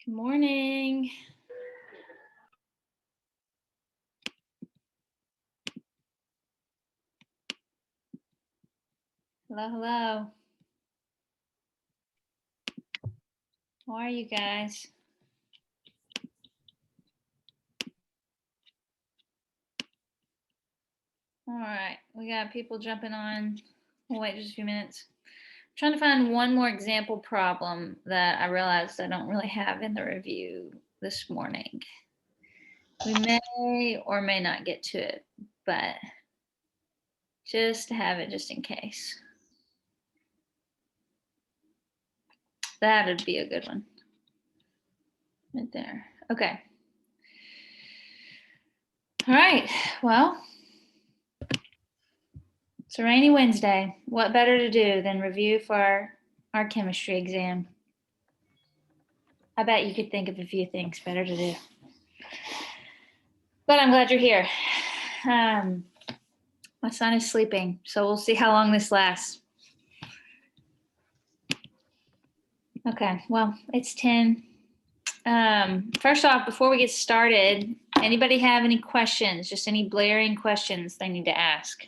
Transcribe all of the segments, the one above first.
Good morning. Hello, hello. How are you guys? All right, we got people jumping on. We'll wait just a few minutes. I'm trying to find one more example problem that I realized I don't really have in the review this morning. We may or may not get to it, but just to have it just in case. That would be a good one. Right there. Okay. All right. Well, it's a rainy Wednesday. What better to do than review for our chemistry exam? I bet you could think of a few things better to do. But I'm glad you're here. My son is sleeping, so we'll see how long this lasts. Okay, well, it's 10. First off, before we get started, anybody have any questions? Just any blaring questions they need to ask?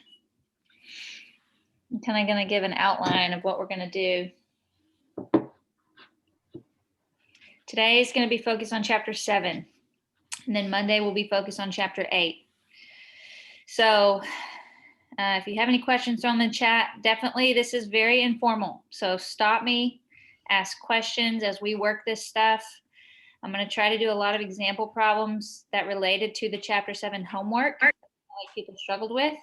I'm kind of going to give an outline of what we're going to do. Today is going to be focused on chapter 7, and then Monday will be focused on chapter 8. So if you have any questions, throw them in the chat. Definitely, this is very informal. So stop me, ask questions as we work this stuff. I'm going to try to do a lot of example problems that related to the chapter 7 homework like people struggled with.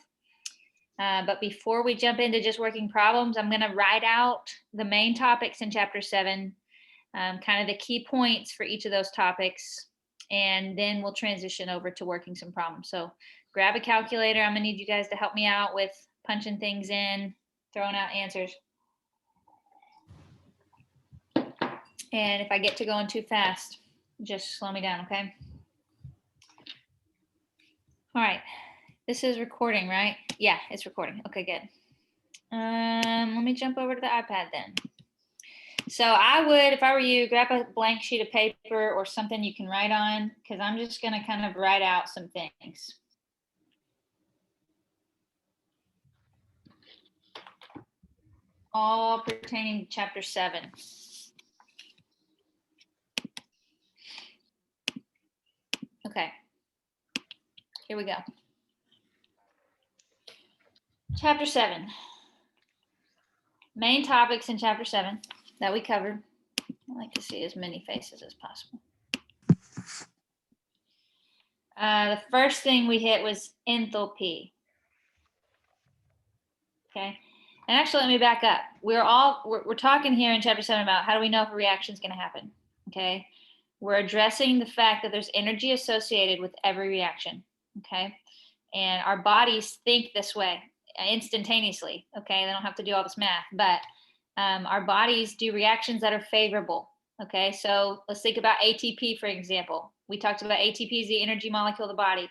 But before we jump into just working problems, I'm going to write out the main topics in chapter 7, kind of the key points for each of those topics, and then we'll transition over to working some problems. So grab a calculator. I'm going to need you guys to help me out with punching things in, throwing out answers. And if I get to going too fast, just slow me down, okay? All right. This is recording, right? Yeah, it's recording. Okay, good. Let me jump over to the iPad then. So I would, if I were you, grab a blank sheet of paper or something you can write on, because I'm just going to kind of write out some things. All pertaining to chapter 7. Okay, here we go. Chapter 7. Main topics in chapter 7 that we covered. I like to see as many faces as possible. The first thing we hit was enthalpy. Okay, and actually, let me back up. We're talking here in chapter 7 about how do we know if a reaction is going to happen. Okay, we're addressing the fact that there's energy associated with every reaction. Okay, and our bodies think this way instantaneously. Okay, they don't have to do all this math, but our bodies do reactions that are favorable. Okay, so let's think about ATP, for example. We talked about ATP is the energy molecule of the body.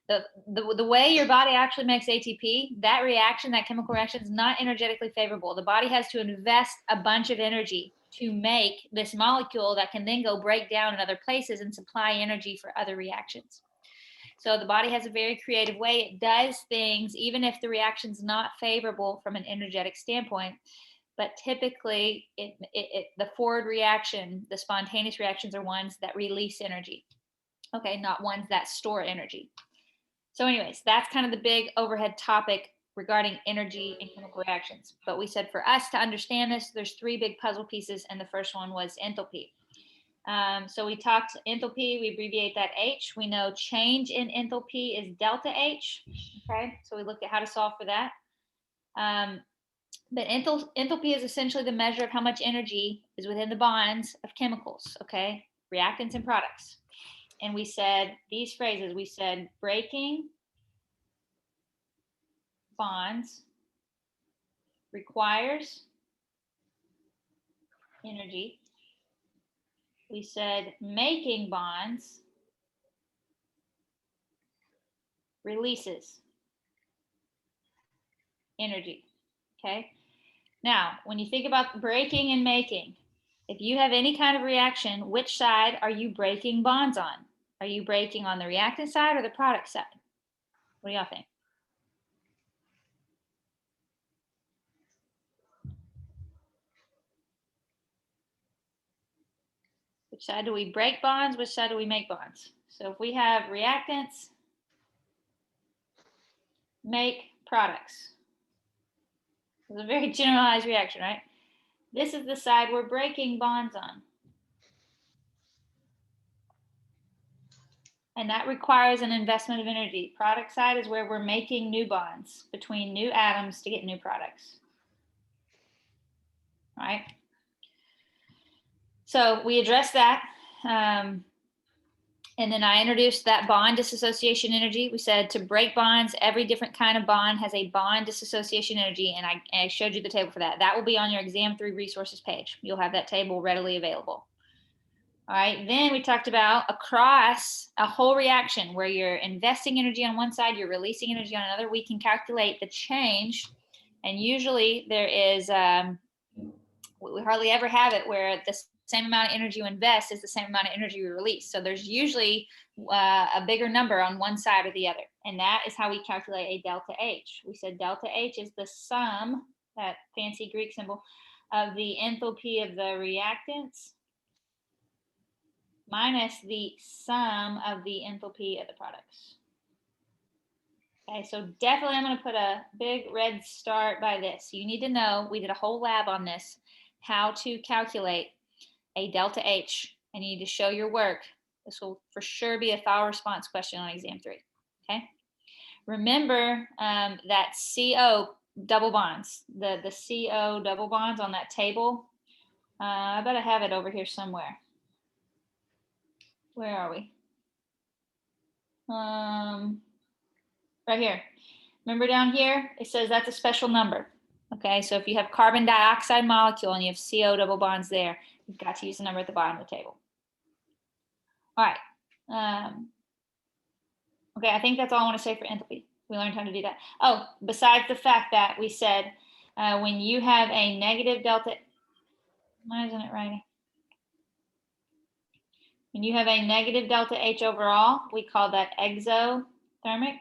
The way your body actually makes ATP, that reaction, that chemical reaction is not energetically favorable. The body has to invest a bunch of energy to make this molecule that can then go break down in other places and supply energy for other reactions. So the body has a very creative way. It does things even if the reaction's not favorable from an energetic standpoint. But typically, the forward reaction, the spontaneous reactions are ones that release energy. Okay, not ones that store energy. So anyways, that's kind of the big overhead topic regarding energy and chemical reactions. But we said for us to understand this, there's 3 big puzzle pieces, and the first one was enthalpy. So we talked enthalpy, we abbreviate that H. We know change in enthalpy is delta H. Okay, so we looked at how to solve for that. But enthalpy is essentially the measure of how much energy is within the bonds of chemicals, okay, reactants and products. And we said these phrases, we said breaking bonds requires energy. We said making bonds releases energy. Okay. Now, when you think about breaking and making, If you have any kind of reaction, which side are you breaking bonds on? Are you breaking on the reactant side or the product side? What do y'all think? Which side do we break bonds? Which side do we make bonds? So if we have reactants, make products. It's a very generalized reaction, right? This is the side we're breaking bonds on. And that requires an investment of energy. Product side is where we're making new bonds between new atoms to get new products. All right? So we addressed that. And then I introduced that bond dissociation energy. We said to break bonds, every different kind of bond has a bond dissociation energy. And I showed you the table for that. That will be on your exam 3 resources page. You'll have that table readily available. All right, then we talked about across a whole reaction where you're investing energy on one side, you're releasing energy on another, we can calculate the change. And usually there is, we hardly ever have it where the same amount of energy you invest is the same amount of energy you release. So there's usually a bigger number on one side or the other. And that is how we calculate a delta H. We said delta H is the sum, that fancy Greek symbol, of the enthalpy of the reactants minus the sum of the enthalpy of the products. Okay, so definitely I'm going to put a big red start by this. You need to know, we did a whole lab on this, how to calculate a delta H, and you need to show your work. This will for sure be a file response question on exam 3. Okay, remember that CO double bonds, the CO double bonds on that table. I bet I have it over here somewhere. Where are we? Right here. Remember down here, it says that's a special number. Okay, so if you have carbon dioxide molecule and you have CO double bonds there, you've got to use the number at the bottom of the table. All right. Okay, I think that's all I want to say for enthalpy. We learned how to do that. Oh, besides the fact that we said when you have a negative delta, why isn't it writing? When you have a negative delta H overall, we call that exothermic.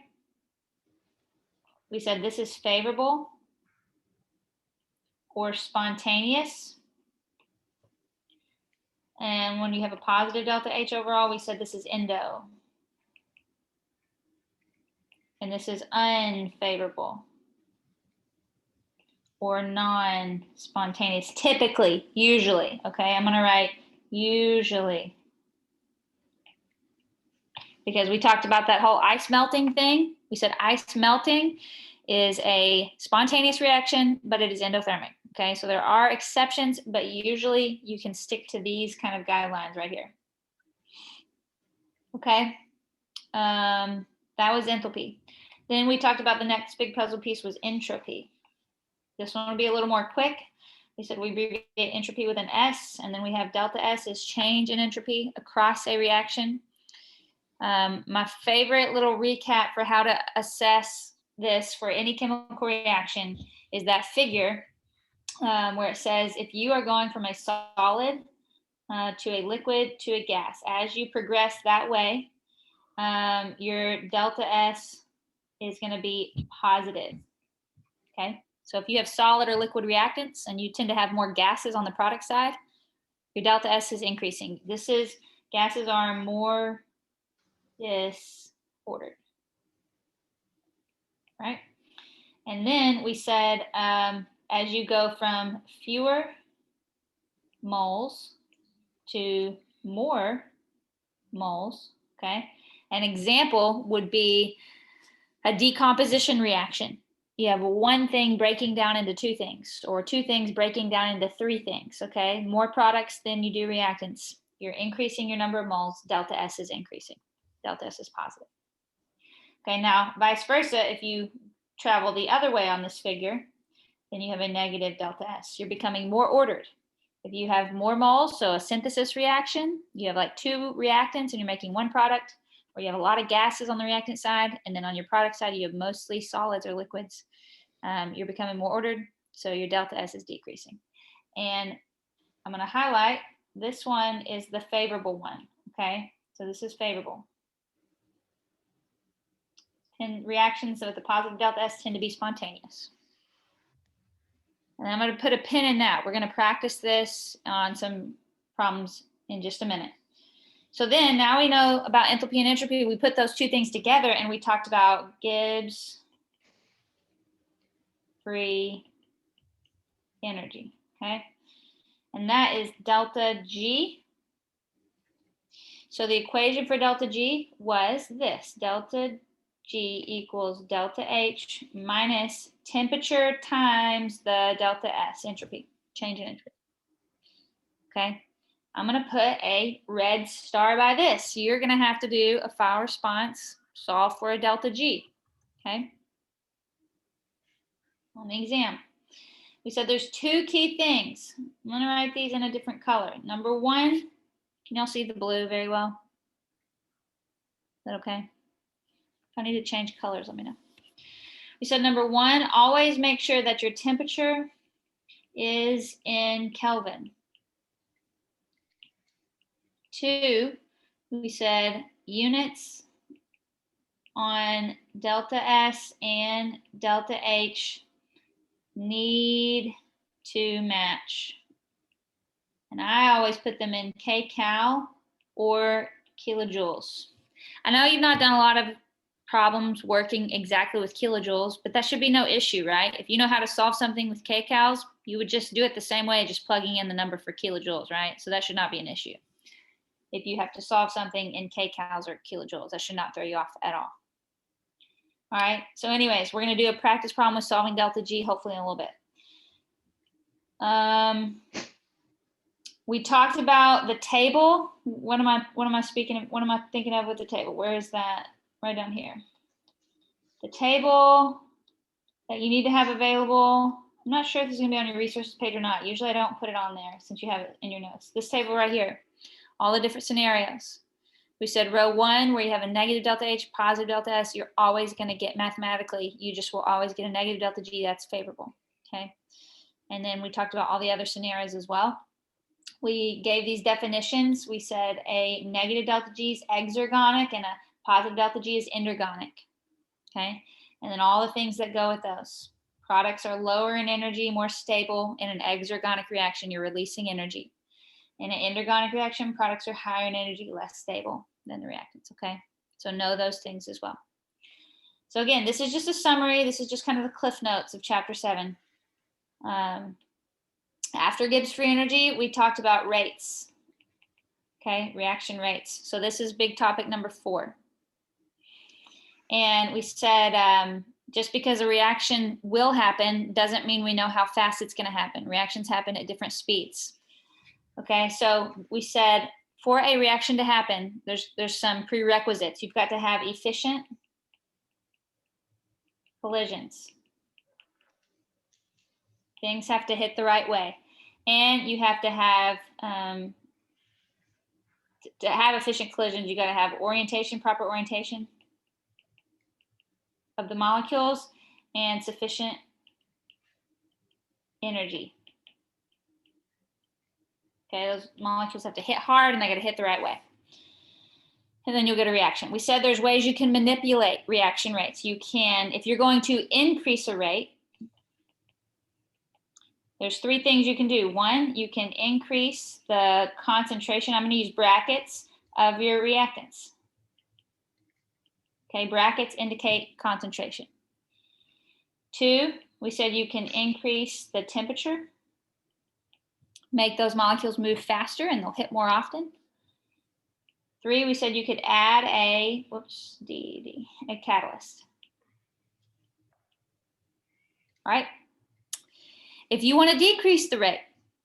We said this is favorable or spontaneous. And when you have a positive delta H overall, we said this is endo. And this is unfavorable or non-spontaneous, typically, usually. Okay, I'm going to write usually. Because we talked about that whole ice melting thing. We said ice melting is a spontaneous reaction, but it is endothermic. Okay, so there are exceptions, but usually you can stick to these kind of guidelines right here. Okay, that was enthalpy. Then we talked about the next big puzzle piece was entropy. This one will be a little more quick. We said we abbreviate entropy with an S, and then we have delta S is change in entropy across a reaction. My favorite little recap for how to assess this for any chemical reaction is that figure where it says if you are going from a solid to a liquid to a gas, as you progress that way, your delta S is going to be positive. Okay, so if you have solid or liquid reactants and you tend to have more gases on the product side, your delta S is increasing. This is, gases are more disordered, right? And then we said as you go from fewer moles to more moles, okay? An example would be a decomposition reaction. You have one thing breaking down into two things, or two things breaking down into three things, okay? More products than you do reactants. You're increasing your number of moles, delta S is increasing. Delta S is positive. Okay, now vice versa, if you travel the other way on this figure, then you have a negative delta S. You're becoming more ordered. If you have more moles, so a synthesis reaction, you have like two reactants and you're making one product, or you have a lot of gases on the reactant side, and then on your product side, you have mostly solids or liquids. You're becoming more ordered, so your delta S is decreasing. And I'm going to highlight. This one is the favorable one, okay? So this is favorable. And reactions with the positive delta S tend to be spontaneous. And I'm going to put a pin in that. We're going to practice this on some problems in just a minute. So then now we know about enthalpy and entropy. We put those two things together and we talked about Gibbs free energy, okay? And that is delta G. So the equation for delta G was this: delta G equals delta H minus temperature times the delta S, entropy, change in entropy. Okay, I'm going to put a red star by this. You're going to have to do a file response, solve for a delta G. Okay, on the exam. We said there's two key things. I'm going to write these in a different color. Number one, can y'all see the blue very well? Is that okay? If I need to change colors, let me know. We said number one, always make sure that your temperature is in Kelvin. Two, we said units on delta S and delta H need to match. And I always put them in kcal or kilojoules. I know you've not done a lot of problems working exactly with kilojoules, but that should be no issue, right? If you know how to solve something with kcals, you would just do it the same way, just plugging in the number for kilojoules, right? So that should not be an issue. If you have to solve something in kcals or kilojoules, that should not throw you off at all. All right, so anyways, we're gonna do a practice problem with solving delta G, hopefully in a little bit. We talked about the table. What am I thinking of with the table? Where is that? Right down here. The table that you need to have available. I'm not sure if this is gonna be on your resources page or not. Usually I don't put it on there since you have it in your notes. This table right here, all the different scenarios. We said row one, where you have a negative delta H, positive delta S, you're always gonna get mathematically, you just will always get a negative delta G, that's favorable, okay? And then we talked about all the other scenarios as well. We gave these definitions. We said a negative delta G is exergonic and a positive delta G is endergonic, okay? And then all the things that go with those. Products are lower in energy, more stable. In an exergonic reaction, you're releasing energy. In an endergonic reaction, products are higher in energy, less stable than the reactants, okay? So know those things as well. So again, this is just a summary. This is just kind of the cliff notes of chapter 7. After Gibbs free energy, we talked about rates, okay, reaction rates. So this is big topic number 4. And we said just because a reaction will happen doesn't mean we know how fast it's gonna happen. Reactions happen at different speeds. Okay, so we said for a reaction to happen, there's some prerequisites. You've got to have efficient collisions. Things have to hit the right way. And you have to have efficient collisions, you got to have orientation, proper orientation of the molecules, and sufficient energy. Okay, those molecules have to hit hard and they got to hit the right way. And then you'll get a reaction. We said there's ways you can manipulate reaction rates. You can, if you're going to increase a rate, there's 3 things you can do. One, you can increase the concentration, I'm going to use brackets, of your reactants. Okay, brackets indicate concentration. 2, we said you can increase the temperature, make those molecules move faster and they'll hit more often. 3, we said you could add a catalyst. All right. If you want to decrease the rate,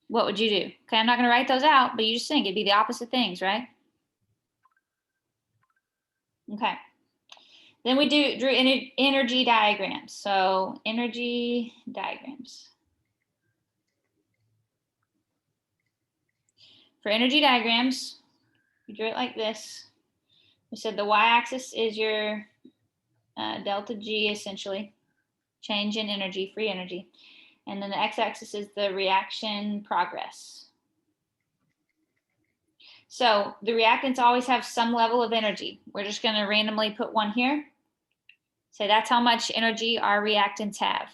what would you do? Okay, I'm not going to write those out, but you just think it'd be the opposite things, right? Okay. Then we drew energy diagrams. So energy diagrams. For energy diagrams, we drew it like this. We said the y-axis is your delta G, essentially, change in energy, free energy. And then the x-axis is the reaction progress. So the reactants always have some level of energy. We're just going to randomly put one here. So that's how much energy our reactants have.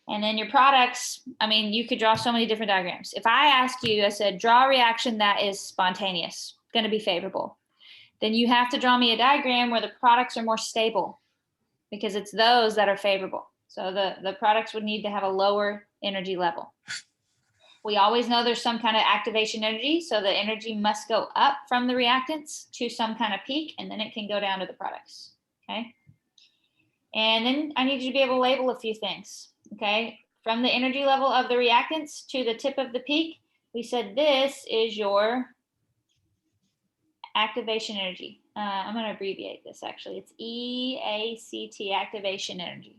And then your products, I mean, you could draw so many different diagrams. If I asked you, I said, draw a reaction that is spontaneous, going to be favorable. Then you have to draw me a diagram where the products are more stable, because it's those that are favorable. So the products would need to have a lower energy level. We always know there's some kind of activation energy, so the energy must go up from the reactants to some kind of peak, and then it can go down to the products, okay? And then I need you to be able to label a few things, okay? From the energy level of the reactants to the tip of the peak, we said this is your activation energy. I'm going to abbreviate this actually. It's EACT, activation energy.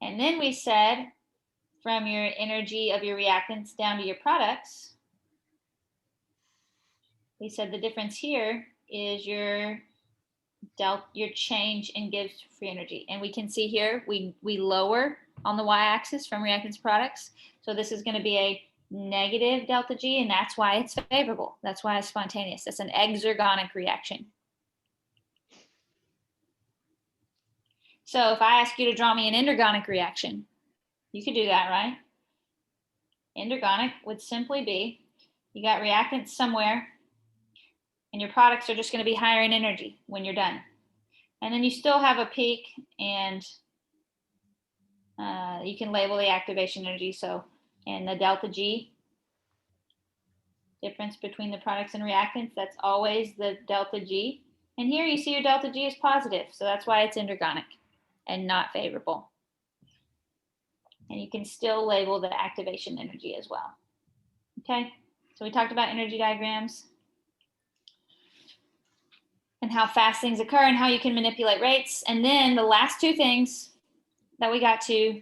And then we said from your energy of your reactants down to your products, we said the difference here is your change in Gibbs free energy. And we can see here, we lower on the y-axis from reactants products. So this is going to be a negative delta G, and that's why it's favorable. That's why it's spontaneous. It's an exergonic reaction. So if I ask you to draw me an endergonic reaction, you could do that, right? Endergonic would simply be, you got reactants somewhere, and your products are just going to be higher in energy when you're done. And then you still have a peak, and you can label the activation energy. So, and the delta G, difference between the products and reactants, that's always the delta G. And here you see your delta G is positive, so that's why it's endergonic and not favorable. And you can still label the activation energy as well. Okay, so we talked about energy diagrams and how fast things occur and how you can manipulate rates. And then the last two things that we got to,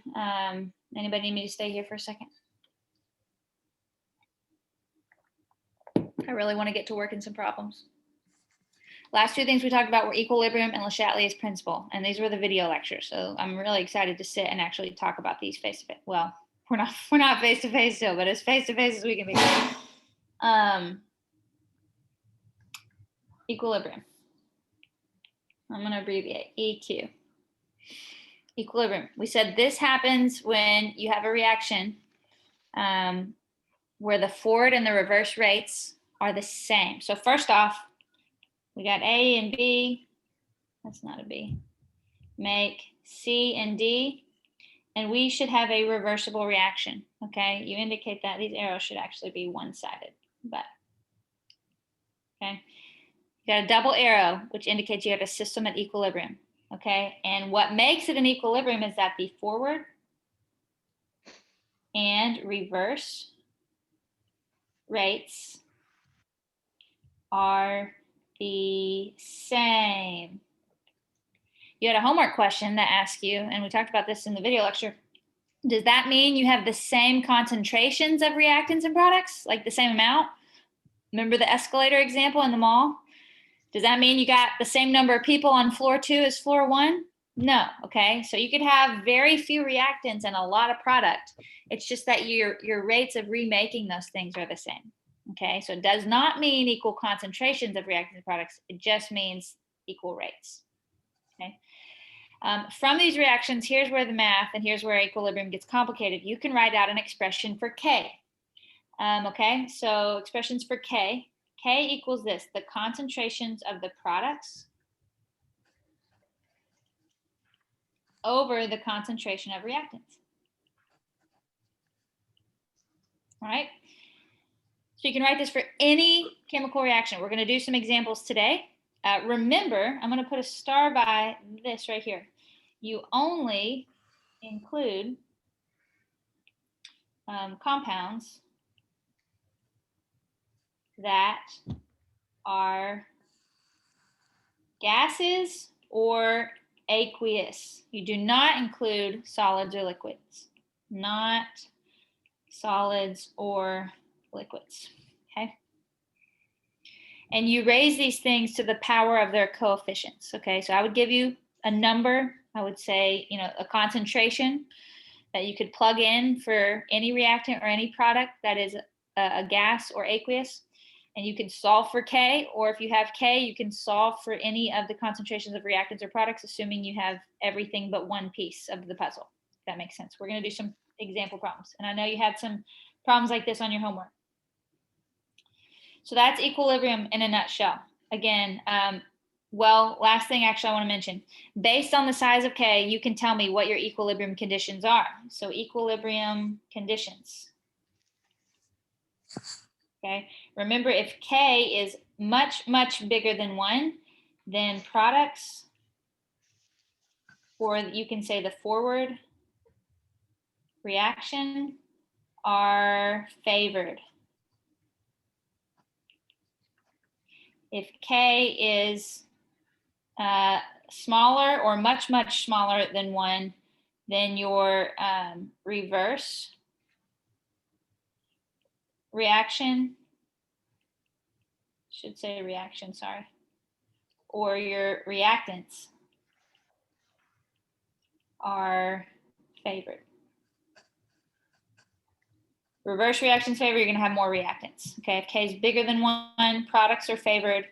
anybody need me to stay here for a second? I really want to get to working some problems. Last two things we talked about were equilibrium and Le Chatelier's principle. And these were the video lectures. So I'm really excited to sit and actually talk about these face to face. Well, we're not face to face still, but as face to face as we can be. Equilibrium. I'm going to abbreviate EQ. Equilibrium. We said this happens when you have a reaction where the forward and the reverse rates are the same. So first off, we got A and B. That's not a B. Make C and D. And we should have a reversible reaction. Okay, you indicate that these arrows should actually be one-sided. But okay, you got a double arrow, which indicates you have a system at equilibrium. Okay, and what makes it an equilibrium is that the forward and reverse rates are the same. You had a homework question that asked you, and we talked about this in the video lecture. Does that mean you have the same concentrations of reactants and products, like the same amount? Remember the escalator example in the mall? Does that mean you got the same number of people on floor 2 as floor 1? No, okay? So you could have very few reactants and a lot of product. It's just that your rates of remaking those things are the same, okay? So it does not mean equal concentrations of reactants and products. It just means equal rates, okay? From these reactions, here's where the math and here's where equilibrium gets complicated. You can write out an expression for K. Okay, so expressions for K. K equals this, the concentrations of the products over the concentration of reactants. All right, so you can write this for any chemical reaction. We're going to do some examples today. Remember, I'm going to put a star by this right here. You only include compounds that are gases or aqueous. You do not include solids or liquids. Not solids or liquids, okay? And you raise these things to the power of their coefficients, okay? So I would give you a number. I would say, a concentration that you could plug in for any reactant or any product that is a gas or aqueous. And you can solve for K, or if you have K, you can solve for any of the concentrations of reactants or products, assuming you have everything but one piece of the puzzle. If that makes sense. We're going to do some example problems. And I know you had some problems like this on your homework. So that's equilibrium in a nutshell. Again, well, last thing actually I want to mention, based on the size of K, you can tell me what your equilibrium conditions are. So equilibrium conditions. Okay, remember if K is much, much bigger than 1, then products, or you can say the forward reaction, are favored. If K is smaller or much, much smaller than 1, then your reverse reaction, should say reaction, sorry, or your reactants are favored. Reverse reactions favor, you're going to have more reactants. Okay, if K is bigger than 1, products are favored.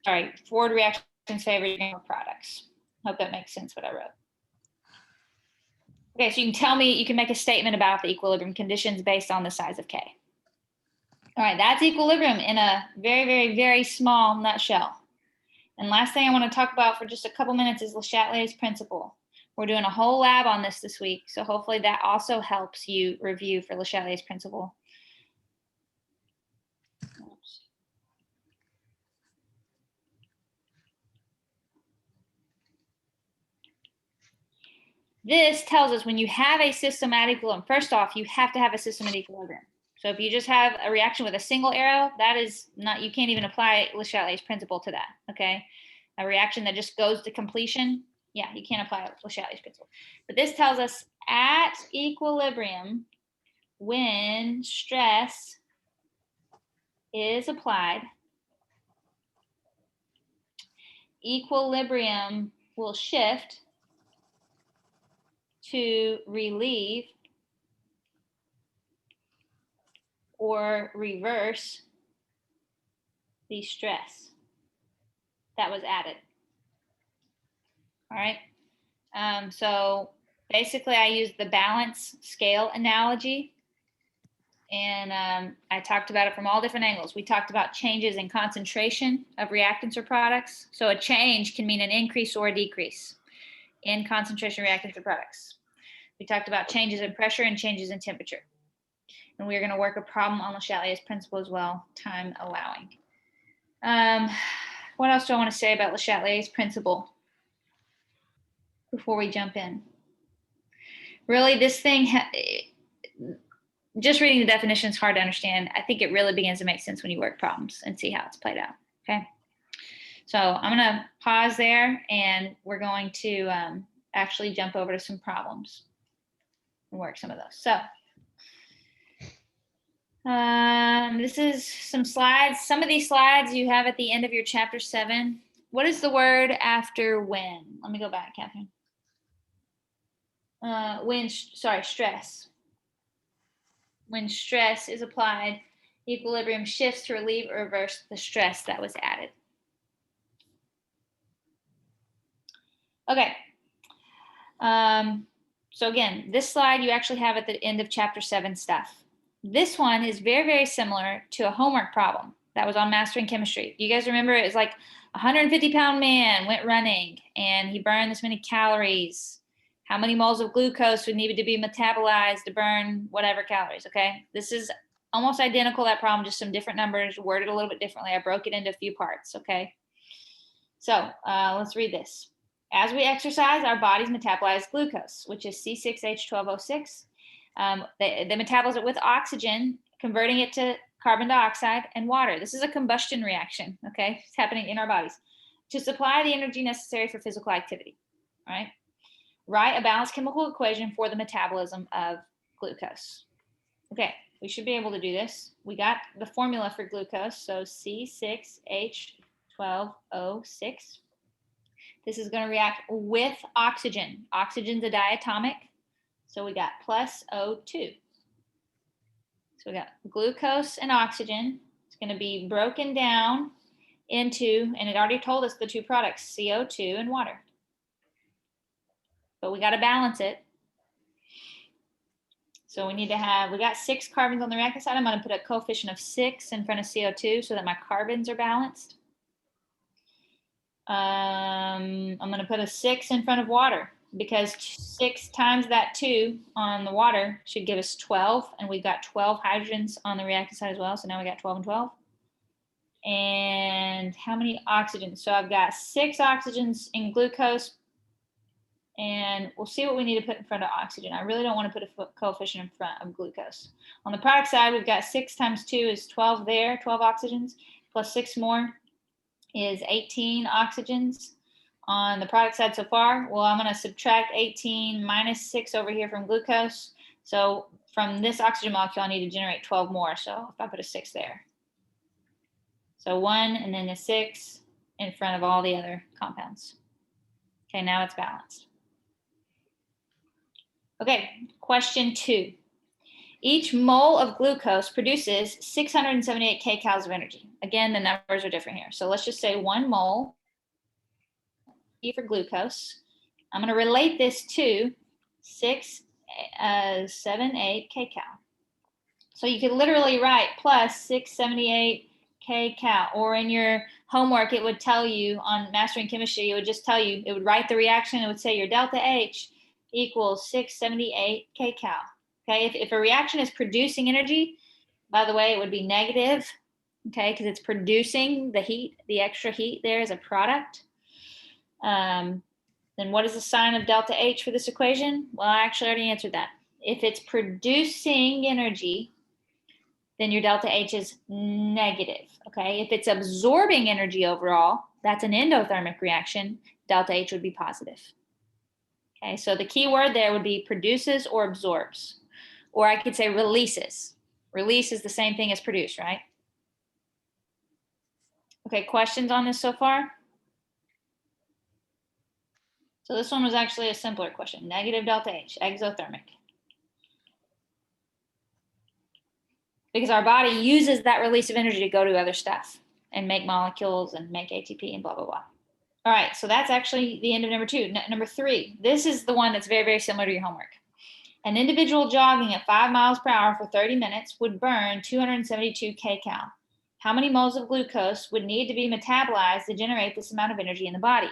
Sorry, forward reactions favor, you're going to have more products. Hope that makes sense what I wrote. Okay, so you can tell me, you can make a statement about the equilibrium conditions based on the size of K. All right, that's equilibrium in a very, very, very small nutshell. And last thing I want to talk about for just a couple minutes is Le Chatelier's principle. We're doing a whole lab on this week, so hopefully that also helps you review for Le Chatelier's principle. Oops. This tells us when you have a system at equilibrium, first off, you have to have a system at equilibrium. So if you just have a reaction with a single arrow, that is not, you can't even apply Le Chatelier's principle to that, okay? A reaction that just goes to completion, yeah, you can't apply Le Chatelier's principle. But this tells us at equilibrium, when stress is applied, equilibrium will shift to relieve or reverse the stress that was added. All right. So basically I used the balance scale analogy, and I talked about it from all different angles. We talked about changes in concentration of reactants or products. So a change can mean an increase or a decrease in concentration of reactants or products. We talked about changes in pressure and changes in temperature. And we're going to work a problem on Le Chatelier's principle as well, time allowing. What else do I want to say about Le Chatelier's principle before we jump in? Really, this thing, just reading the definition is hard to understand. I think it really begins to make sense when you work problems and see how it's played out, okay? So I'm going to pause there, and we're going to actually jump over to some problems and work some of those. So this is some slides. Some of these slides you have at the end of your chapter 7. What is the word after when? Let me go back, Catherine. Stress. When stress is applied, equilibrium shifts to relieve or reverse the stress that was added. Okay. So again, this slide you actually have at the end of chapter 7 stuff. This one is very, very similar to a homework problem that was on Mastering Chemistry. You guys remember it was like a 150-pound man went running and he burned this many calories. How many moles of glucose would need to be metabolized to burn whatever calories, okay? This is almost identical to that problem, just some different numbers, worded a little bit differently. I broke it into a few parts, okay? So let's read this. As we exercise, our bodies metabolize glucose, which is C6H12O6. They metabolize it with oxygen, converting it to carbon dioxide and water. This is a combustion reaction, okay? It's happening in our bodies to supply the energy necessary for physical activity, all right? Write a balanced chemical equation for the metabolism of glucose. Okay, we should be able to do this. We got the formula for glucose, so C6H12O6. This is going to react with oxygen. Oxygen's a diatomic, so we got plus O2. So we got glucose and oxygen. It's going to be broken down into, and it already told us the two products, CO2 and water. But we got to balance it. So we need to have, we got 6 carbons on the reactant side. I'm going to put a coefficient of 6 in front of CO2 so that my carbons are balanced. I'm going to put a 6 in front of water because 6 times that 2 on the water should give us 12. And we've got 12 hydrogens on the reactant side as well. So now we got 12 and 12. And how many oxygens? So I've got 6 oxygens in glucose. And we'll see what we need to put in front of oxygen. I really don't want to put a coefficient in front of glucose. On the product side, we've got 6 times 2 is 12 there, 12 oxygens, plus 6 more is 18 oxygens. On the product side so far, well, I'm going to subtract 18 minus 6 over here from glucose. So from this oxygen molecule, I need to generate 12 more. So if I put a 6 there. So 1 and then a 6 in front of all the other compounds. Okay, now it's balanced. Okay, question 2. Each mole of glucose produces 678 kcals of energy. Again, the numbers are different here. So let's just say 1 mole for glucose. I'm going to relate this to 678 kcal. So you could literally write plus 678 kcal, or in your homework, it would tell you on Mastering Chemistry, it would just tell you, it would write the reaction, it would say your delta H equals 678 kcal. Okay, if a reaction is producing energy, by the way, it would be negative, okay, because it's producing the heat, the extra heat there is a product. Then what is the sign of delta H for this equation? Well, I actually already answered that. If it's producing energy, then your delta H is negative, okay? If it's absorbing energy overall, that's an endothermic reaction, delta H would be positive. Okay, so the key word there would be produces or absorbs. Or I could say releases. Release is the same thing as produce, right? Okay, questions on this so far? So this one was actually a simpler question. Negative delta H, exothermic. Because our body uses that release of energy to go to other stuff and make molecules and make ATP and blah, blah, blah. All right, so that's actually the end of number 2. Number 3, this is the one that's very, very similar to your homework. An individual jogging at 5 miles per hour for 30 minutes would burn 272 kcal. How many moles of glucose would need to be metabolized to generate this amount of energy in the body?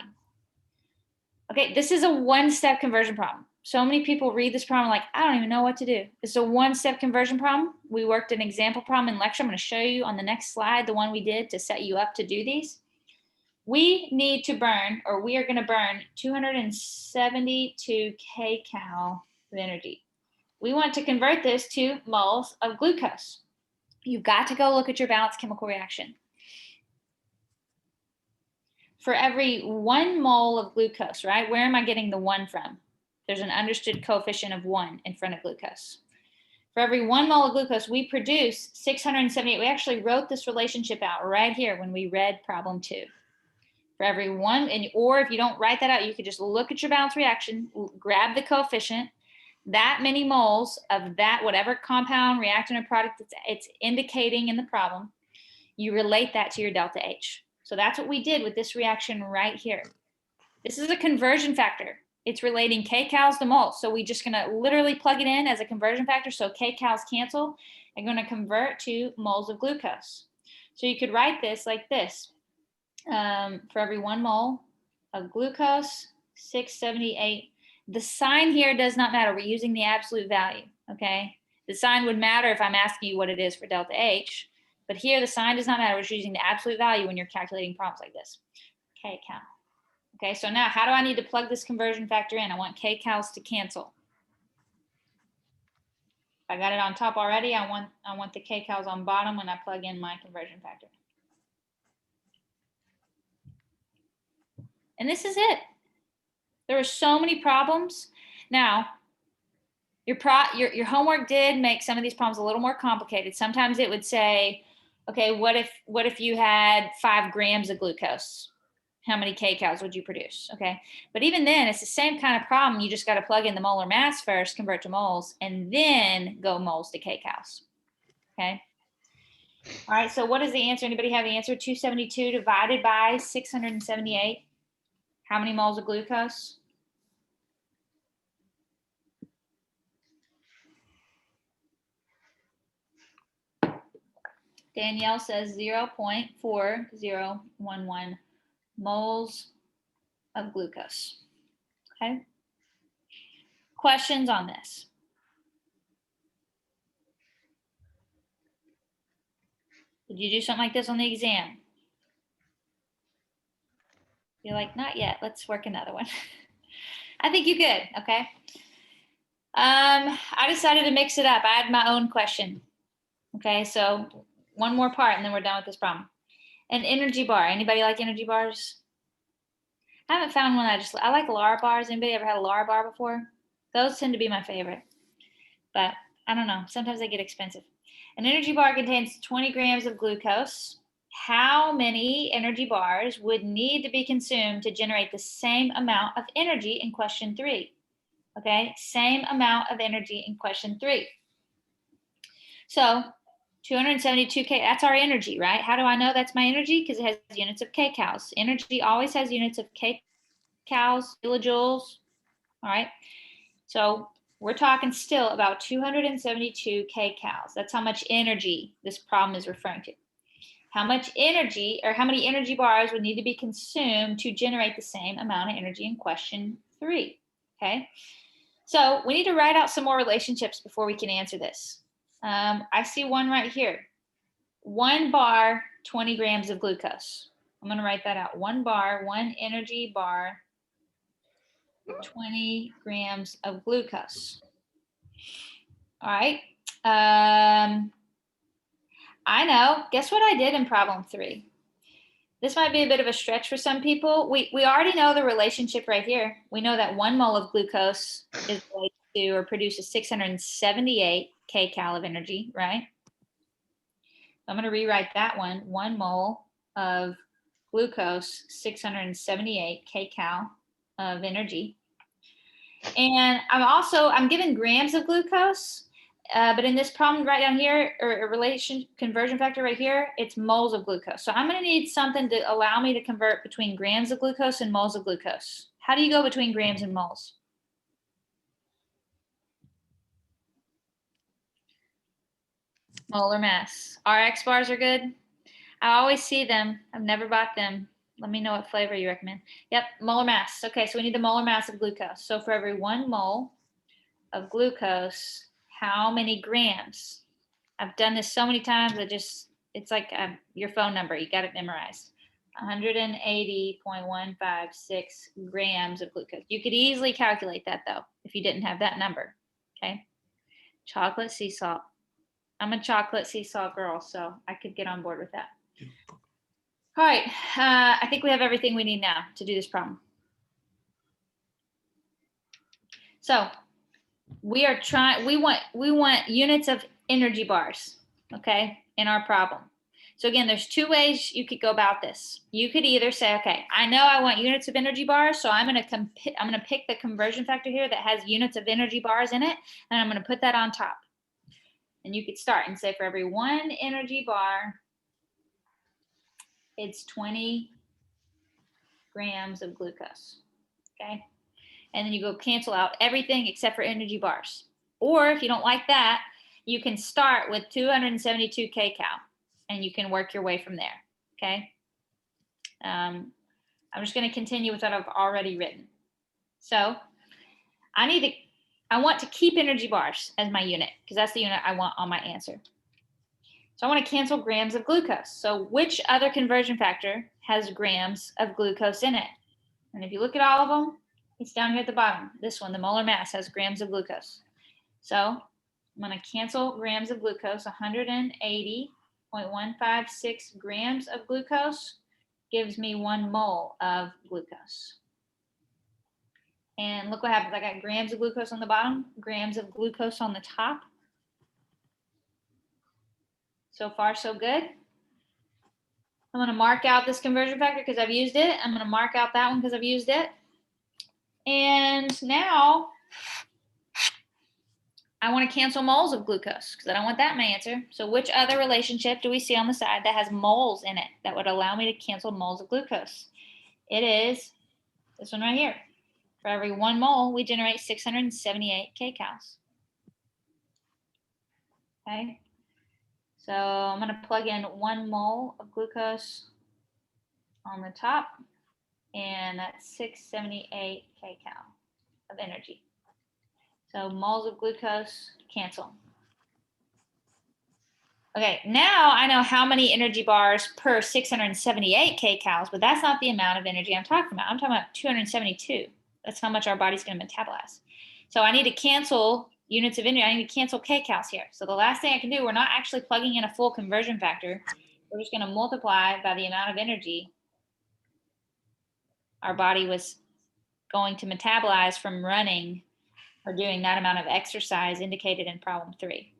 Okay, this is a one-step conversion problem. So many people read this problem like, I don't even know what to do. It's a one-step conversion problem. We worked an example problem in lecture. I'm going to show you on the next slide the one we did to set you up to do these. We need to burn, or we are going to burn 272 kcal of energy. We want to convert this to moles of glucose. You've got to go look at your balanced chemical reaction. For every 1 mole of glucose, right? Where am I getting the 1 from? There's an understood coefficient of 1 in front of glucose. For every 1 mole of glucose, we produce 678. We actually wrote this relationship out right here when we read problem 2. For every 1, or if you don't write that out, you could just look at your balanced reaction, grab the coefficient, that many moles of that, whatever compound, reactant, or product it's indicating in the problem, you relate that to your delta H. So that's what we did with this reaction right here. This is a conversion factor. It's relating kcals to moles. So we're just going to literally plug it in as a conversion factor. So kcals cancel. I'm going to convert to moles of glucose. So you could write this like this. For every 1 mole of glucose, 678. The sign here does not matter. We're using the absolute value, okay? The sign would matter if I'm asking you what it is for delta H, but here the sign does not matter. We're just using the absolute value when you're calculating problems like this. Kcal. Okay, so now how do I need to plug this conversion factor in? I want kcals to cancel. If I got it on top already, I want the kcals on bottom when I plug in my conversion factor. And this is it. There are so many problems. Now, your homework did make some of these problems a little more complicated. Sometimes it would say, okay, what if you had 5 grams of glucose? How many kcals would you produce? Okay, but even then, it's the same kind of problem. You just got to plug in the molar mass first, convert to moles, and then go moles to kcals. Okay. All right, so what is the answer? Anybody have the answer? 272 divided by 678. How many moles of glucose? Danielle says 0.4011 moles of glucose. Okay. Questions on this? Did you do something like this on the exam? You're like, not yet. Let's work another one. I think you could. Okay. I decided to mix it up. I had my own question. Okay, so one more part and then we're done with this problem. An energy bar. Anybody like energy bars? I haven't found one. I like Lara bars. Anybody ever had a Lara bar before? Those tend to be my favorite. But I don't know. Sometimes they get expensive. An energy bar contains 20 grams of glucose. How many energy bars would need to be consumed to generate the same amount of energy in question 3? Okay, same amount of energy in question 3. So 272 K, that's our energy, right? How do I know that's my energy? Because it has units of kcals. Energy always has units of kcals, kilojoules, all right? So we're talking still about 272 kcals. That's how much energy this problem is referring to. How much energy, or how many energy bars would need to be consumed to generate the same amount of energy in question 3, okay? So we need to write out some more relationships before we can answer this. I see one right here. 1 bar, 20 grams of glucose. I'm going to write that out. 1 bar, 1 energy bar, 20 grams of glucose. All right. I know. Guess what I did in problem 3? This might be a bit of a stretch for some people. We already know the relationship right here. We know that 1 mole of glucose is related to or produces 678 kcal of energy, right? I'm going to rewrite that one. 1 mole of glucose, 678 kcal of energy. And I'm given grams of glucose, but in this problem right down here, or a relation conversion factor right here, it's moles of glucose. So I'm going to need something to allow me to convert between grams of glucose and moles of glucose. How do you go between grams and moles? Molar mass. RX bars are good. I always see them. I've never bought them. Let me know what flavor you recommend. Yep, molar mass. Okay, so we need the molar mass of glucose. So for every 1 mole of glucose, how many grams? I've done this so many times, it's like your phone number. You got it memorized. 180.156 grams of glucose. You could easily calculate that though, if you didn't have that number, okay? Chocolate sea salt. I'm a chocolate sea salt girl, so I could get on board with that. All right, I think we have everything we need now to do this problem. So we want units of energy bars, okay, in our problem. So again, there's 2 ways you could go about this. You could either say, okay, I know I want units of energy bars, so I'm going to pick the conversion factor here that has units of energy bars in it, and I'm going to put that on top. And you could start and say for every 1 energy bar, it's 20 grams of glucose, okay? And then you go cancel out everything except for energy bars. Or if you don't like that, you can start with 272 kcal and you can work your way from there, okay? I'm just going to continue with what I've already written. So I want to keep energy bars as my unit because that's the unit I want on my answer. So I want to cancel grams of glucose. So which other conversion factor has grams of glucose in it? And if you look at all of them, it's down here at the bottom. This one, the molar mass, has grams of glucose. So I'm going to cancel grams of glucose. 180.156 grams of glucose gives me 1 mole of glucose. And look what happens. I got grams of glucose on the bottom, grams of glucose on the top. So far, so good. I'm going to mark out this conversion factor because I've used it. I'm going to mark out that one because I've used it. And now I want to cancel moles of glucose because I don't want that in my answer. So which other relationship do we see on the side that has moles in it that would allow me to cancel moles of glucose? It is this one right here. For every 1 mole, we generate 678 kcals. Okay. So I'm going to plug in 1 mole of glucose on the top, and that's 678 kcal of energy. So moles of glucose cancel. Okay, now I know how many energy bars per 678 kcals, but that's not the amount of energy I'm talking about. I'm talking about 272. That's how much our body's going to metabolize. So I need to cancel units of energy. I need to cancel kcals here. So the last thing I can do, we're not actually plugging in a full conversion factor. We're just going to multiply by the amount of energy our body was going to metabolize from running or doing that amount of exercise indicated in problem 3.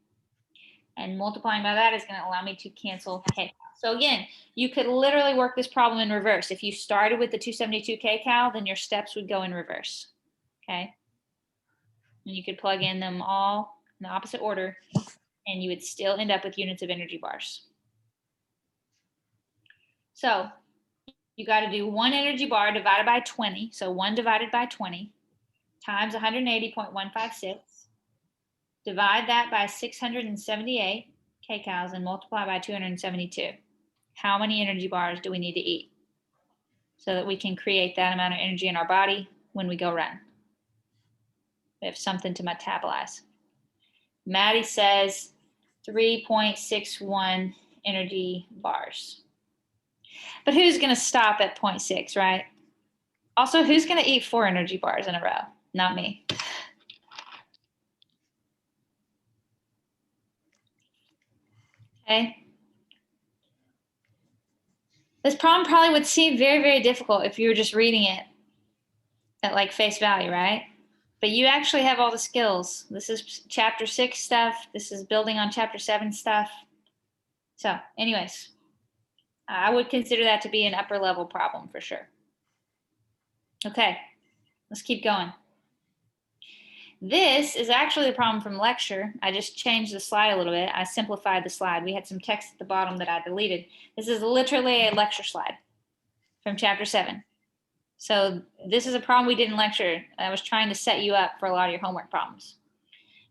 And multiplying by that is going to allow me to cancel kcal. So again, you could literally work this problem in reverse. If you started with the 272 kcal, then your steps would go in reverse. Okay. And you could plug in them all in the opposite order, and you would still end up with units of energy bars. So you got to do 1 energy bar divided by 20. So 1 divided by 20 times 180.156. Divide that by 678 kcals and multiply by 272. How many energy bars do we need to eat so that we can create that amount of energy in our body when we go run? We have something to metabolize. Maddie says 3.61 energy bars. But who's going to stop at 0.6, right? Also, who's going to eat 4 energy bars in a row? Not me. Okay. This problem probably would seem very, very difficult if you were just reading it at like face value, right? But you actually have all the skills. This is chapter 6 stuff. This is building on chapter 7 stuff. So anyways, I would consider that to be an upper level problem for sure. Okay, let's keep going. This is actually the problem from lecture. I just changed the slide a little bit. I simplified the slide. We had some text at the bottom that I deleted. This is literally a lecture slide from chapter 7. So this is a problem we did in lecture. I was trying to set you up for a lot of your homework problems.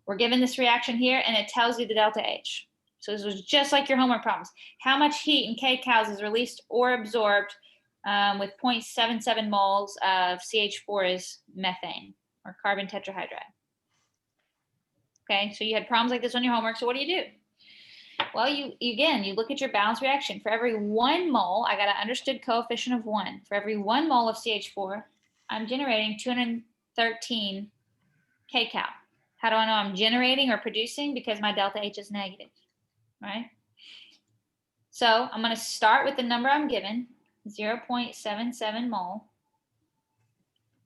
We're given this reaction here, and it tells you the delta H. So this was just like your homework problems. How much heat in kcals is released or absorbed with 0.77 moles of CH4 is methane or carbon tetrahydride. Okay, so you had problems like this on your homework. So what do? Well, you look at your balance reaction. For every 1 mole, I got an understood coefficient of 1. For every 1 mole of CH4, I'm generating 213 kcal. How do I know I'm generating or producing? Because my delta H is negative, right? So I'm going to start with the number I'm given, 0.77 mole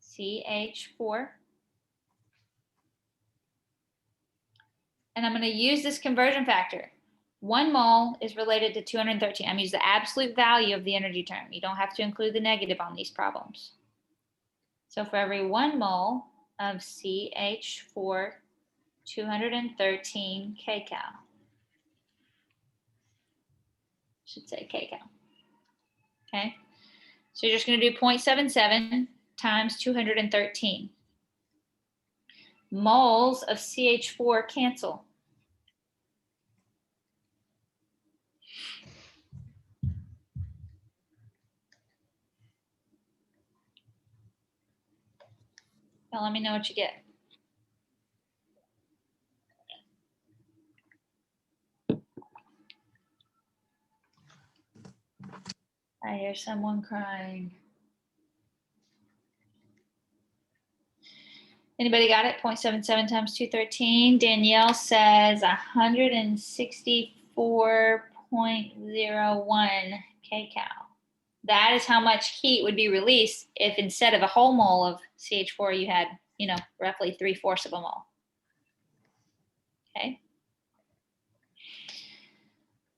CH4. And I'm going to use this conversion factor. 1 mole is related to 213. I'm using the absolute value of the energy term. You don't have to include the negative on these problems. So for every 1 mole of CH4, 213 kcal. Should say kcal. Okay. So you're just going to do 0.77 times 213. Moles of CH4 cancel. Now let me know what you get. I hear someone crying. Anybody got it? 0.77 times 213. Danielle says 164.01 kcal. That is how much heat would be released if instead of a whole mole of CH4, you had, roughly 3/4 of a mole. Okay.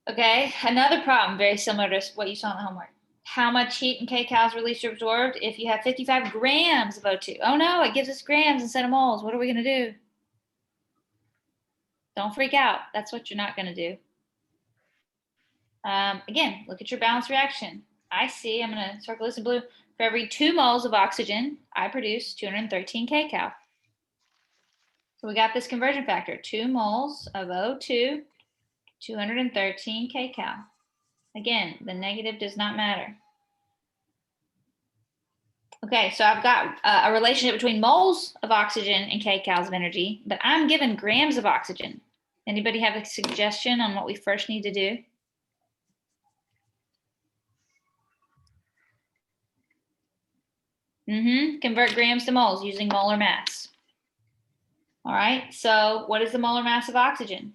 Okay, another problem very similar to what you saw in the homework. How much heat in kcals released or absorbed if you have 55 grams of O2? Oh no, it gives us grams instead of moles. What are we going to do? Don't freak out. That's what you're not going to do. Again, look at your balance reaction. I see, I'm going to circle this in blue. For every 2 moles of oxygen, I produce 213 kcal. So we got this conversion factor, 2 moles of O2, 213 kcal. Again, the negative does not matter. Okay, so I've got a relationship between moles of oxygen and kcals of energy, but I'm given grams of oxygen. Anybody have a suggestion on what we first need to do? Convert grams to moles using molar mass. All right, so what is the molar mass of oxygen?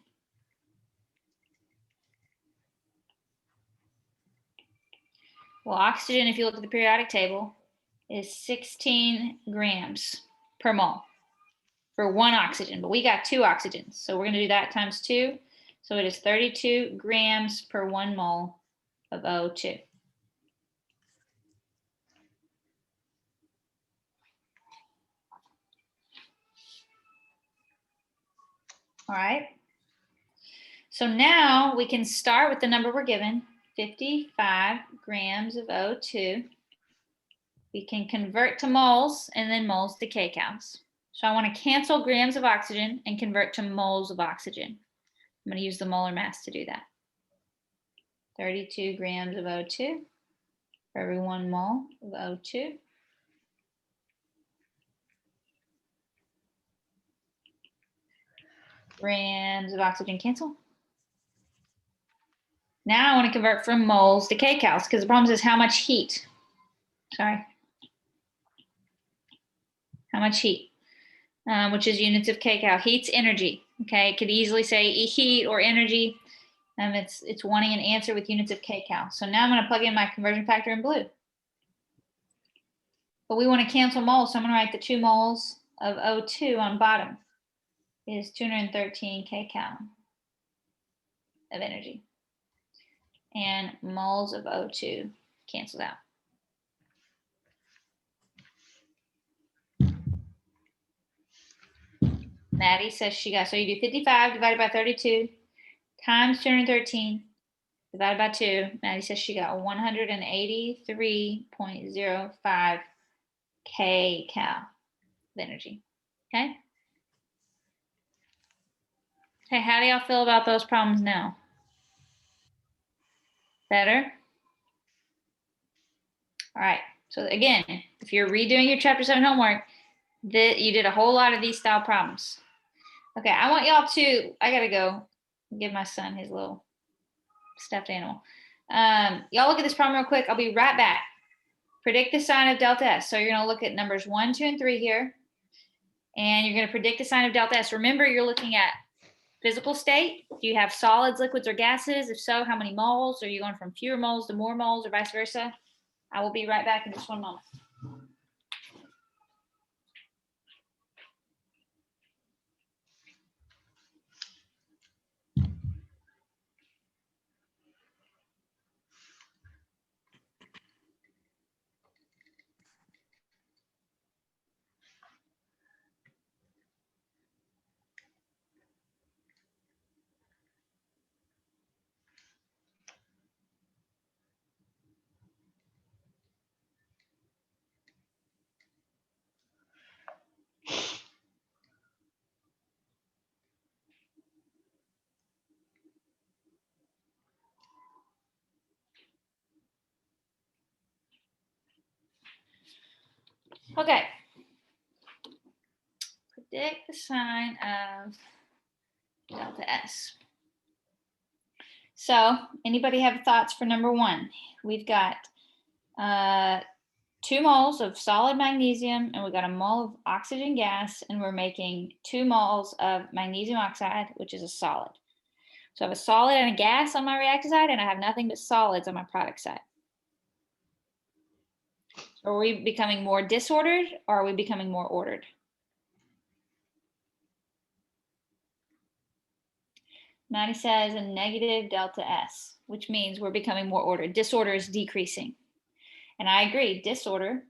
Well, oxygen, if you look at the periodic table, is 16 grams per mole for 1 oxygen, but we got 2 oxygens. So we're going to do that times 2. So it is 32 grams per 1 mole of O2. All right. So now we can start with the number we're given, 55 grams of O2. We can convert to moles and then moles to kcals. So I want to cancel grams of oxygen and convert to moles of oxygen. I'm going to use the molar mass to do that. 32 grams of O2 for every 1 mole of O2. Grams of oxygen cancel. Now I want to convert from moles to kcals because the problem is how much heat. Sorry. How much heat, which is units of kcal. Heat's energy. Okay, it could easily say heat or energy. It's wanting an answer with units of kcal. So now I'm going to plug in my conversion factor in blue. But we want to cancel moles, so I'm going to write the 2 moles of O2 on bottom is 213 kcal of energy. And moles of O2 canceled out. Maddie says she got, so you do 55 divided by 32 times 213 divided by 2. Maddie says she got 183.05 kcal of energy. Okay. Okay, how do y'all feel about those problems now? Better? All right. So again, if you're redoing your chapter 7 homework, you did a whole lot of these style problems. Okay, I want y'all to, I gotta go give my son his little stuffed animal. Y'all look at this problem real quick. I'll be right back. Predict the sign of delta S. So you're gonna look at numbers 1, 2, and 3 here. And you're gonna predict the sign of delta S. Remember, you're looking at physical state. Do you have solids, liquids, or gases? If so, how many moles? Are you going from fewer moles to more moles or vice versa? I will be right back in just 1 moment. Okay. Predict the sign of delta S. So anybody have thoughts for number 1? We've got 2 moles of solid magnesium, and we've got a mole of oxygen gas, and we're making 2 moles of magnesium oxide, which is a solid. So I have a solid and a gas on my reactant side, and I have nothing but solids on my product side. Are we becoming more disordered, or are we becoming more ordered? Maddie says a negative delta S, which means we're becoming more ordered. Disorder is decreasing. And I agree, disorder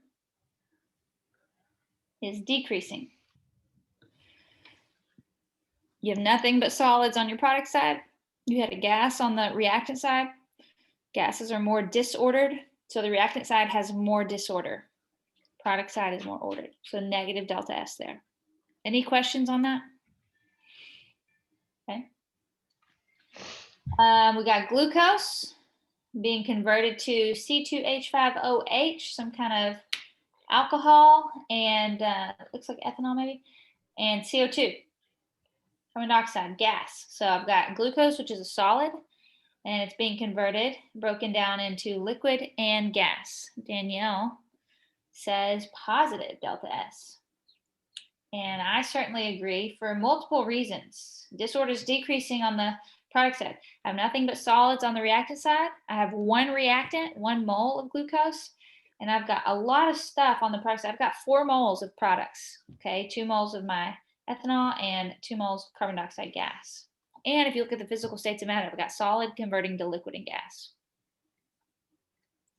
is decreasing. You have nothing but solids on your product side. You had a gas on the reactant side. Gases are more disordered, so the reactant side has more disorder. Product side is more ordered, so negative delta S there. Any questions on that? Okay. We got glucose being converted to C2H5OH, some kind of alcohol, and looks like ethanol maybe, and CO2, carbon dioxide, gas. So I've got glucose, which is a solid, and it's being converted, broken down into liquid and gas. Danielle says positive delta S. And I certainly agree for multiple reasons. Disorder is decreasing on the product side. I have nothing but solids on the reactant side. I have one reactant, 1 mole of glucose, and I've got a lot of stuff on the product side. I've got 4 moles of products, okay? 2 moles of my ethanol and 2 moles of carbon dioxide gas. And if you look at the physical states of matter, I've got solid converting to liquid and gas.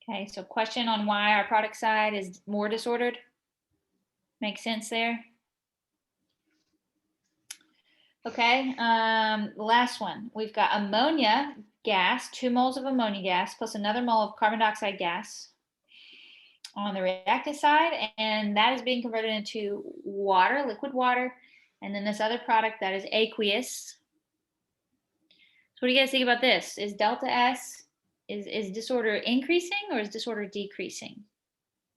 Okay, so question on why our product side is more disordered? Makes sense there? Okay, the last one. We've got ammonia gas, 2 moles of ammonia gas, plus another mole of carbon dioxide gas on the reactant side, and that is being converted into water, liquid water, and then this other product that is aqueous. So what do you guys think about this? Is delta S, is disorder increasing or is disorder decreasing?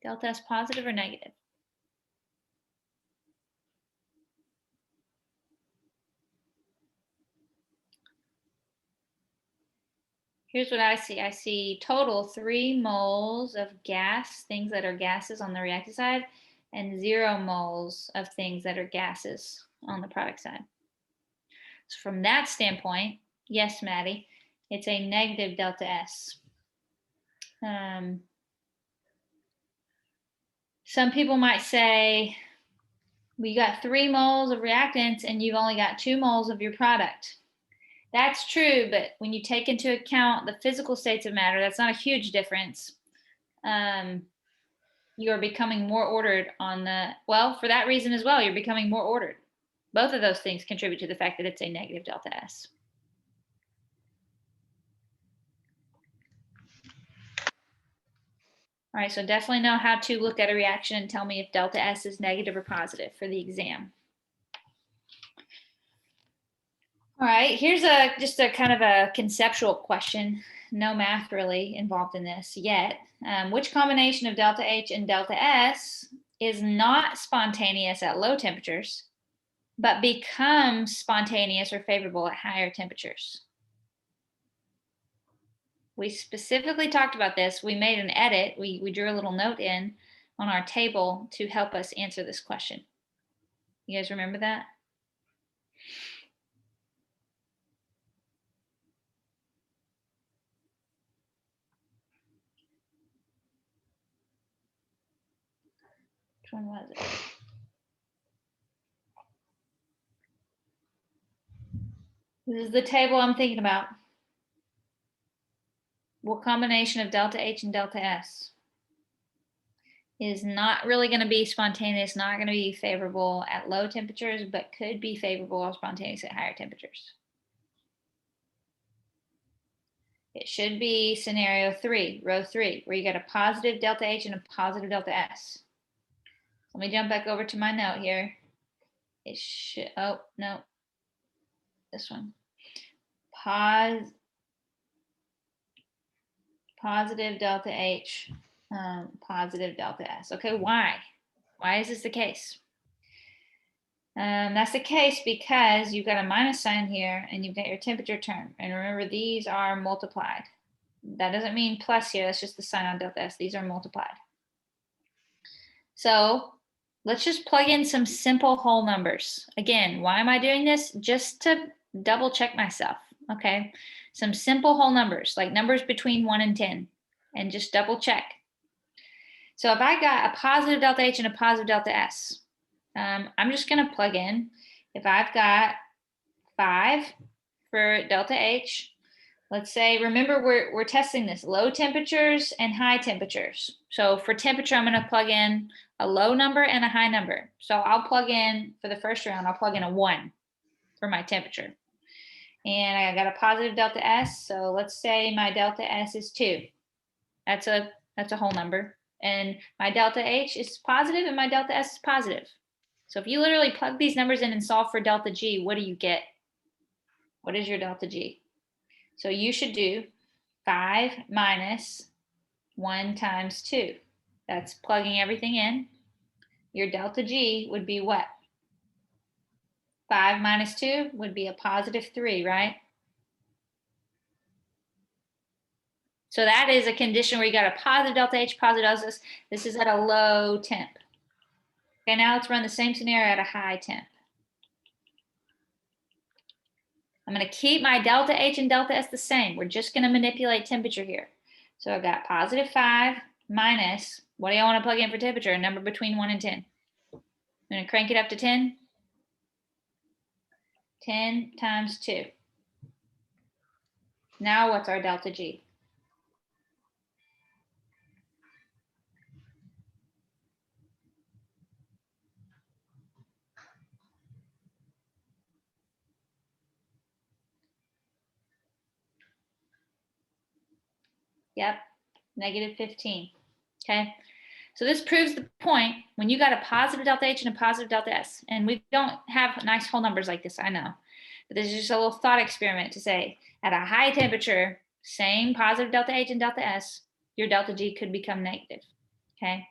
Delta S positive or negative? Here's what I see. I see total 3 moles of gas, things that are gases on the reactant side, and 0 moles of things that are gases on the product side. So from that standpoint, yes, Maddie, it's a negative delta S. Some people might say, we got 3 moles of reactants and you've only got 2 moles of your product. That's true, but when you take into account the physical states of matter, that's not a huge difference. You're becoming more ordered on the, well, for that reason as well, you're becoming more ordered. Both of those things contribute to the fact that it's a negative delta S. All right, so definitely know how to look at a reaction and tell me if delta S is negative or positive for the exam. All right, here's just a kind of a conceptual question. No math really involved in this yet. Which combination of delta H and delta S is not spontaneous at low temperatures, but becomes spontaneous or favorable at higher temperatures? We specifically talked about this. We made an edit. We drew a little note in on our table to help us answer this question. You guys remember that? Which one was it? This is the table I'm thinking about. What combination of delta H and delta S is not really going to be spontaneous, not going to be favorable at low temperatures, but could be favorable or spontaneous at higher temperatures? It should be scenario 3, row 3, where you get a positive delta H and a positive delta S. Let me jump back over to my note here. It should, oh, no, this one. Positive delta H, positive delta S. Okay, why? Why is this the case? That's the case because you've got a minus sign here and you've got your temperature term. And remember, these are multiplied. That doesn't mean plus here, that's just the sign on delta S. These are multiplied. So let's just plug in some simple whole numbers. Again, why am I doing this? Just to double check myself, okay? Some simple whole numbers, like numbers between 1 and 10, and just double check. So if I got a positive delta H and a positive delta S, I'm just going to plug in. If I've got 5 for delta H, let's say, remember we're testing this low temperatures and high temperatures. So for temperature, I'm going to plug in a low number and a high number. So I'll plug in, for the first round, I'll plug in a 1. for my temperature. And I got a positive delta S. So let's say my delta S is 2. That's a whole number. And my delta H is positive and my delta S is positive. So if you literally plug these numbers in and solve for delta G, what do you get? What is your delta G? So you should do 5 minus 1 times 2. That's plugging everything in. Your delta G would be what? 5 minus 2 would be a positive 3, right? So that is a condition where you got a positive delta H, positive delta S. This is at a low temp. Okay, now let's run the same scenario at a high temp. I'm going to keep my delta H and delta S the same. We're just going to manipulate temperature here. So I've got positive 5 minus, what do y'all want to plug in for temperature? A number between 1 and 10. I'm going to crank it up to 10. 10 times 2. Now what's our delta G? Yep, negative 15. Okay, so this proves the point when you got a positive delta H and a positive delta S, and we don't have nice whole numbers like this, I know, but this is just a little thought experiment to say at a high temperature, same positive delta H and delta S, your delta G could become negative. Okay,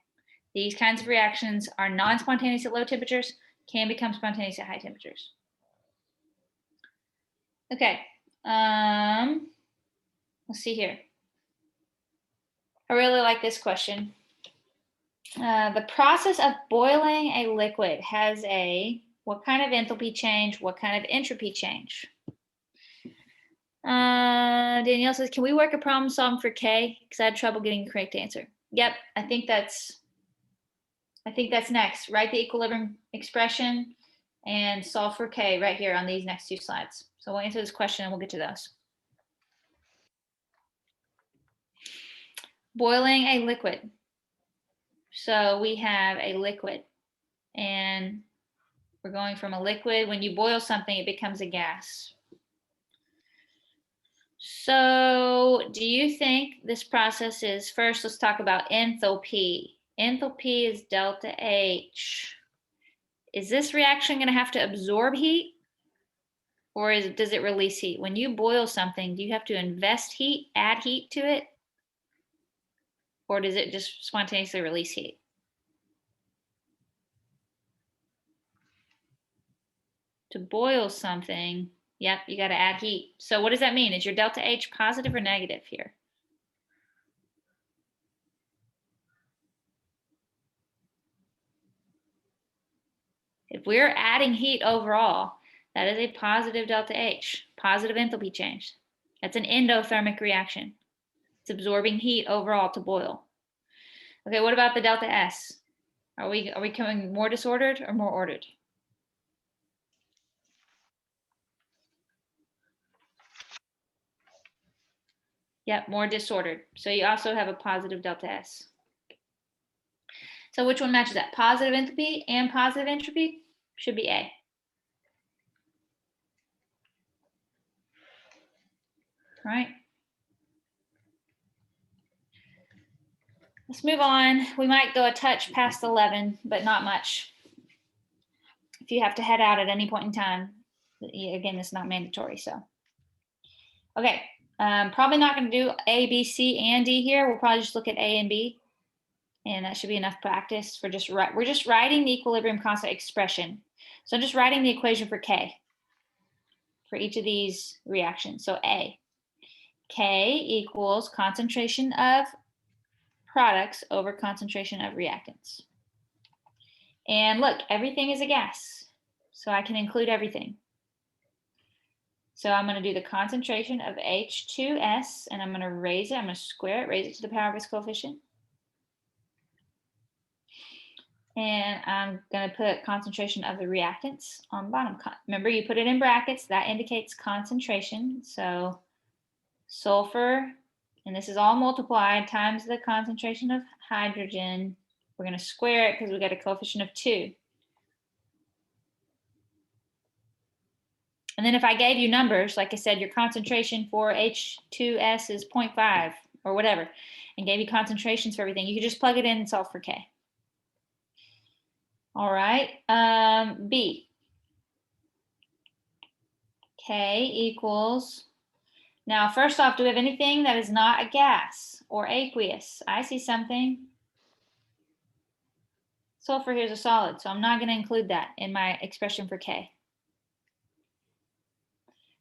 these kinds of reactions are non-spontaneous at low temperatures, can become spontaneous at high temperatures. Okay, let's see here. I really like this question. The process of boiling a liquid has a what kind of enthalpy change, what kind of entropy change? Danielle says, can we work a problem solving for K? Because I had trouble getting the correct answer. Yep, I think that's next. Write the equilibrium expression and solve for K right here on these next 2 slides. So we'll answer this question and we'll get to those. Boiling a liquid. So we have a liquid and we're going from a liquid. When you boil something, it becomes a gas. So do you think this process is, first, let's talk about enthalpy. Enthalpy is delta H. Is this reaction going to have to absorb heat? Or does it release heat? When you boil something, do you have to invest heat, add heat to it? Or does it just spontaneously release heat? To boil something, yep, you got to add heat. So what does that mean? Is your delta H positive or negative here? If we're adding heat overall, that is a positive delta H, positive enthalpy change. That's an endothermic reaction. It's absorbing heat overall to boil. Okay, what about the delta S? Are we becoming more disordered or more ordered? Yep, more disordered. So you also have a positive delta S. So which one matches that? Positive enthalpy and positive entropy should be A. All right. Let's move on. We might go a touch past 11, but not much. If you have to head out at any point in time, again, it's not mandatory. So, okay, probably not going to do A, B, C, and D here. We'll probably just look at A and B, and that should be enough practice for just we're just writing the equilibrium constant expression. So I'm just writing the equation for K for each of these reactions. So A, K equals concentration of products over concentration of reactants. And look, everything is a gas, so I can include everything. So I'm going to do the concentration of H2S, and I'm going to raise it. I'm going to square it, raise it to the power of its coefficient. And I'm going to put concentration of the reactants on the bottom. Remember, you put it in brackets. That indicates concentration. So sulfur, and this is all multiplied, times the concentration of hydrogen. We're going to square it because we got a coefficient of 2. And then if I gave you numbers, like I said, your concentration for H2S is 0.5 or whatever, and gave you concentrations for everything, you could just plug it in and solve for K. All right, B. K equals, now first off, do we have anything that is not a gas or aqueous? I see something. Sulfur here is a solid, so I'm not going to include that in my expression for K.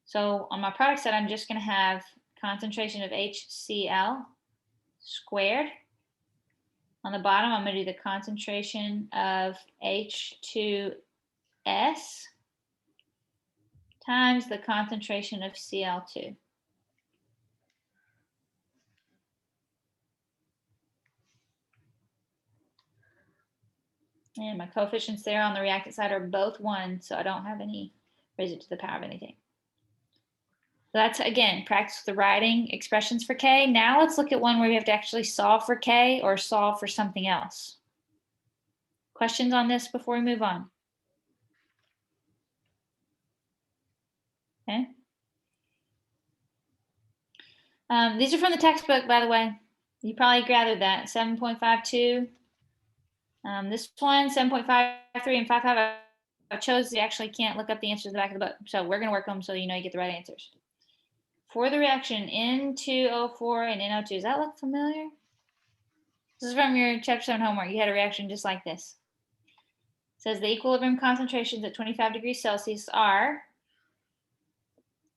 So on my product side, I'm just going to have concentration of HCl squared. On the bottom, I'm going to do the concentration of H2S times the concentration of Cl2. And my coefficients there on the reactant side are both 1, so I don't have any raise it to the power of anything. So that's, again, practice with the writing expressions for K. Now let's look at one where we have to actually solve for K or solve for something else. Questions on this before we move on? Okay. These are from the textbook, by the way. You probably gathered that. 7.52. This one, 7.53 and 5.5. I chose, you actually can't look up the answers in the back of the book. So we're going to work them so you know you get the right answers. For the reaction N2O4 and NO2, does that look familiar? This is from your chapter 7 homework. You had a reaction just like this. It says the equilibrium concentrations at 25 degrees Celsius are,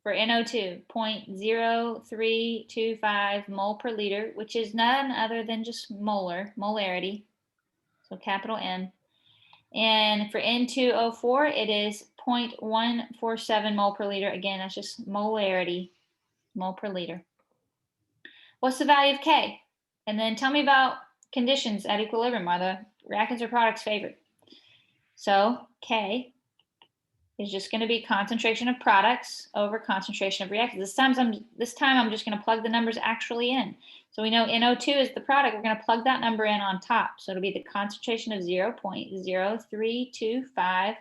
for NO2, 0.0325 mole per liter, which is none other than just molarity. So capital M. And for N2O4, it is 0.147 mole per liter. Again, that's just molarity, mole per liter. What's the value of K? And then tell me about conditions at equilibrium. Are the reactants or products favored? So K is just going to be concentration of products over concentration of reactants. This time I'm just going to plug the numbers actually in. So we know NO2 is the product. We're going to plug that number in on top. So it'll be the concentration of 0.0325.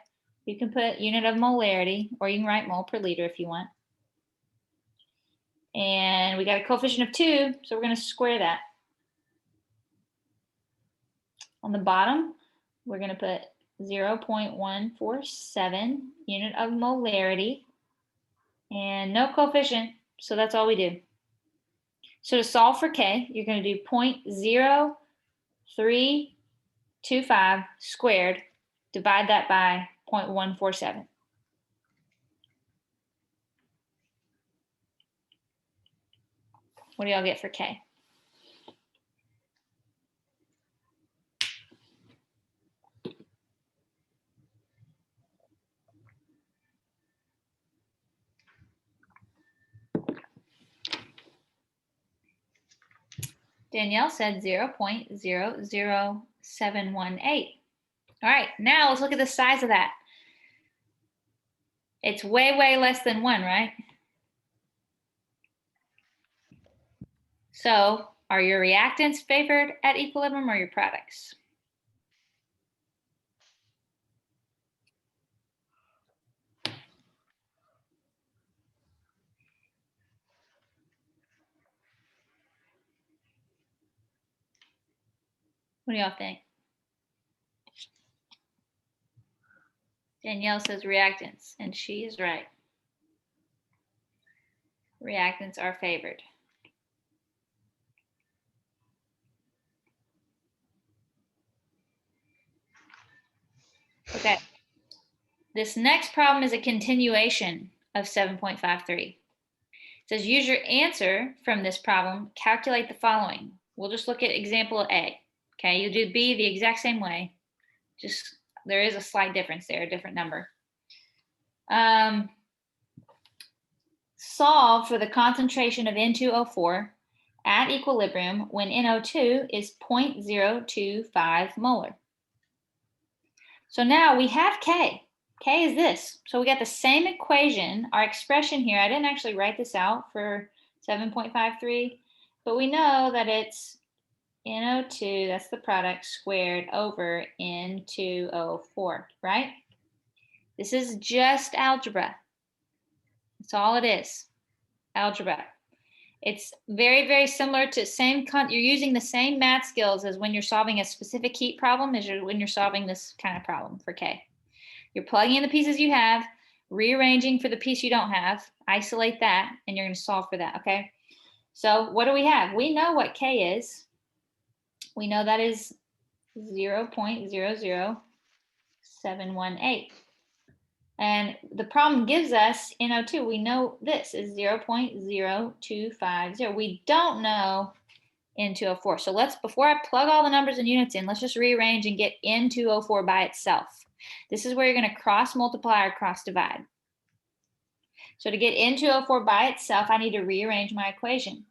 You can put unit of molarity, or you can write mole per liter if you want. And we got a coefficient of 2, so we're going to square that. On the bottom, we're going to put 0.147 unit of molarity and no coefficient, so that's all we do. So to solve for K, you're going to do 0.0325 squared, divide that by 0.147. What do y'all get for K? Danielle said 0.00718. All right, now let's look at the size of that. It's way, way less than 1, right? So are your reactants favored at equilibrium or your products? What do y'all think? Danielle says reactants, and she is right. Reactants are favored. Okay. This next problem is a continuation of 7.53. It says use your answer from this problem, calculate the following. We'll just look at example A. Okay, you do B the exact same way. Just there is a slight difference there, a different number. Solve for the concentration of N2O4 at equilibrium when NO2 is 0.025 molar. So now we have K. K is this. So we got the same equation, our expression here. I didn't actually write this out for 7.53, but we know that it's NO2, that's the product, squared over N2O4, right? This is just algebra. That's all it is, algebra. It's very, very similar to you're using the same math skills as when you're solving a specific heat problem as when you're solving this kind of problem for K. You're plugging in the pieces you have, rearranging for the piece you don't have, isolate that, and you're going to solve for that, okay? So what do we have? We know what K is. We know that is 0.00718. And the problem gives us NO2. We know this is 0.0250. We don't know N2O4. So before I plug all the numbers and units in, let's just rearrange and get N2O4 by itself. This is where you're going to cross multiply or cross divide. So to get N2O4 by itself, I need to rearrange my equation.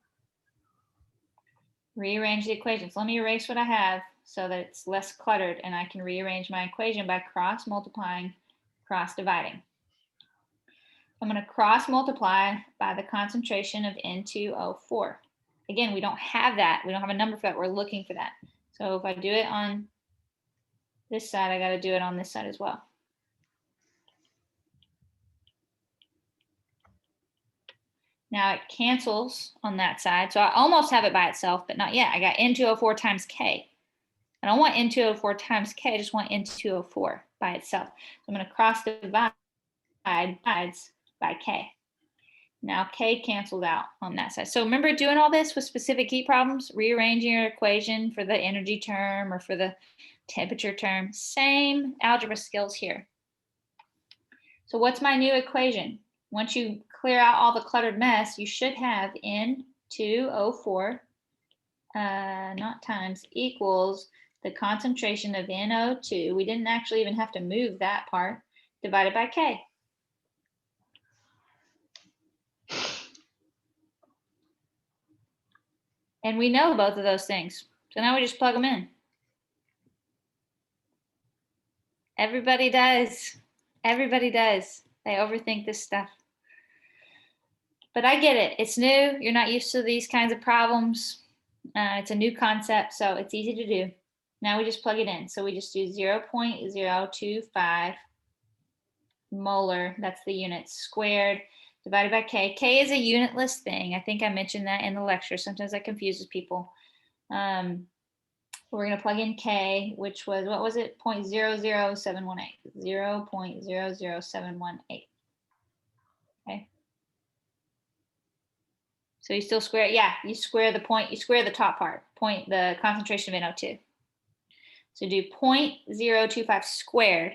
Rearrange the equation. So let me erase what I have so that it's less cluttered and I can rearrange my equation by cross multiplying, cross dividing. I'm going to cross multiply by the concentration of N2O4. Again, we don't have that. We don't have a number for that. We're looking for that. So if I do it on this side, I got to do it on this side as well. Now it cancels on that side. So I almost have it by itself, but not yet. I got N2O4 times K. I don't want N2O4 times K. I just want N2O4 by itself. So I'm going to cross divide divides by K. Now K canceled out on that side. So remember doing all this with specific heat problems, rearranging your equation for the energy term or for the temperature term. Same algebra skills here. So what's my new equation? Once you clear out all the cluttered mess, you should have N2O4, not times, equals the concentration of NO2. We didn't actually even have to move that part, divided by K. And we know both of those things. So now we just plug them in. Everybody does. Everybody does. They overthink this stuff. But I get it. It's new. You're not used to these kinds of problems. It's a new concept, so it's easy to do. Now we just plug it in. So we just do 0.025 molar, that's the units, squared, divided by K. K is a unitless thing. I think I mentioned that in the lecture. Sometimes that confuses people. We're going to plug in K, which was, what was it? 0.00718. 0.00718. Okay. So you still square, yeah, you square the point, you square the top part, the concentration of NO2. So do 0.025 squared,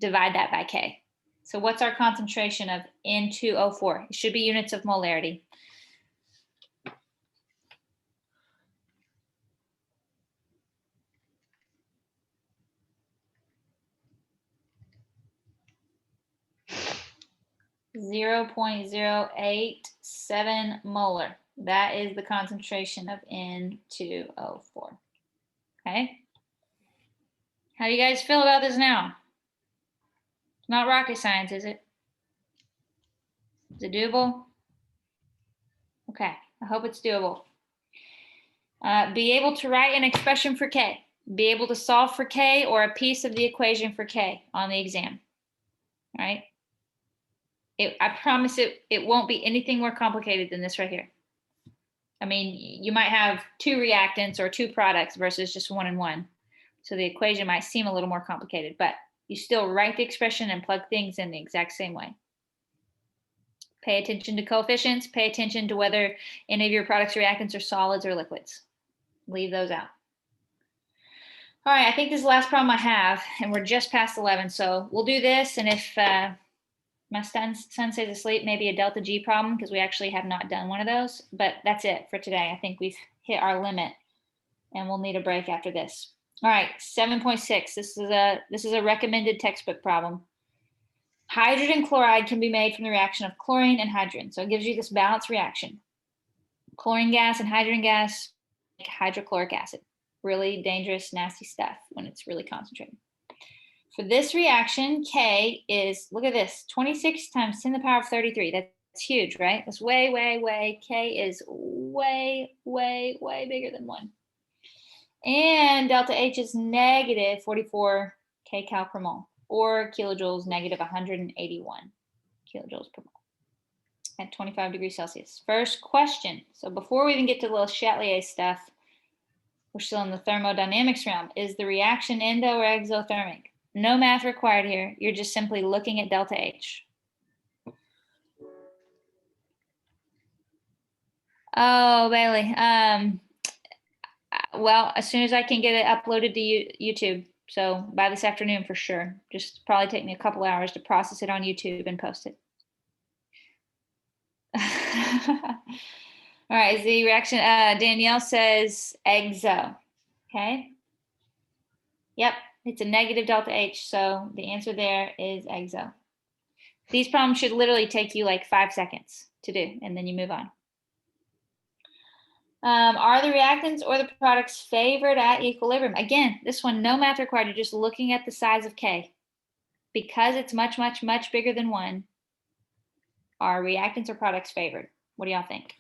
divide that by K. So what's our concentration of N2O4? It should be units of molarity. .087 molar. That is the concentration of N2O4. Okay. How do you guys feel about this now? It's not rocket science, is it? Is it doable? Okay, I hope it's doable. Be able to write an expression for K. Be able to solve for K or a piece of the equation for K on the exam. All right. I promise it won't be anything more complicated than this right here. I mean, you might have two reactants or two products versus just one and one. So the equation might seem a little more complicated, but you still write the expression and plug things in the exact same way. Pay attention to coefficients. Pay attention to whether any of your products or reactants are solids or liquids. Leave those out. All right, I think this is the last problem I have, and we're just past 11. So we'll do this, and if my son stays asleep, maybe a delta G problem, because we actually have not done one of those. But that's it for today. I think we've hit our limit, and we'll need a break after this. All right, 7.6. This is a recommended textbook problem. Hydrogen chloride can be made from the reaction of chlorine and hydrogen. So it gives you this balanced reaction. Chlorine gas and hydrogen gas make hydrochloric acid. Really dangerous, nasty stuff when it's really concentrated. For this reaction, K is, look at this, 26 times 10 to the power of 33. That's huge, right? That's way, way, way. K is way, way, way bigger than 1. And delta H is negative 44 kcal per mole, or kilojoules, negative 181 kilojoules per mole. at 25 degrees Celsius. First question. So before we even get to the Le Chatelier stuff, we're still in the thermodynamics realm. Is the reaction endo or exothermic? No math required here. You're just simply looking at delta H. Oh, Bailey. Well, as soon as I can get it uploaded to YouTube. So by this afternoon for sure. Just probably take me a couple hours to process it on YouTube and post it. All right, is the reaction, Danielle says exo, okay? Yep, it's a negative delta H, so the answer there is exo. These problems should literally take you like 5 seconds to do, and then you move on. Are the reactants or the products favored at equilibrium? Again, this one, no math required. You're just looking at the size of K. Because it's much, much, much bigger than 1, are reactants or products favored? What do y'all think?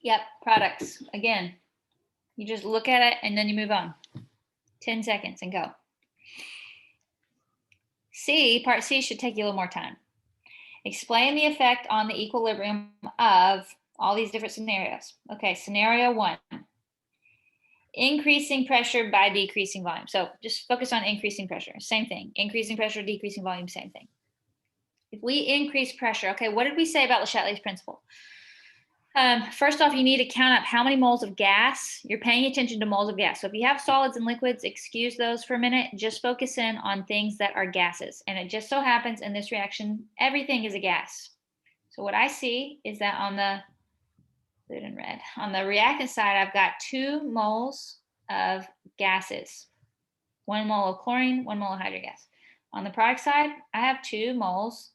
Yep, products. Again, you just look at it and then you move on. 10 seconds and go. C, part C should take you a little more time. Explain the effect on the equilibrium of all these different scenarios. Okay, scenario 1. Increasing pressure by decreasing volume. So just focus on increasing pressure. Same thing. Increasing pressure, decreasing volume, same thing. If we increase pressure, okay, what did we say about Le Chatelier's principle? First off, you need to count up how many moles of gas. You're paying attention to moles of gas. So if you have solids and liquids, excuse those for a minute. Just focus in on things that are gases. And it just so happens in this reaction, everything is a gas. So what I see is that on the blue and red, on the reactant side, I've got 2 moles of gases. 1 mole of chlorine, 1 mole of hydrogas. On the product side, I have 2 moles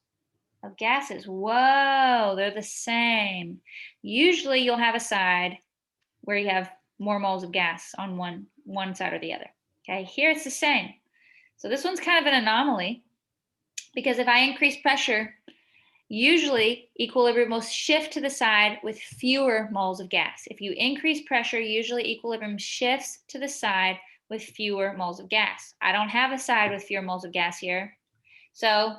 of gases. Whoa, they're the same. Usually you'll have a side where you have more moles of gas on one side or the other. Okay, here it's the same. So this one's kind of an anomaly because if I increase pressure, usually equilibrium will shift to the side with fewer moles of gas. If you increase pressure, usually equilibrium shifts to the side with fewer moles of gas. I don't have a side with fewer moles of gas here. So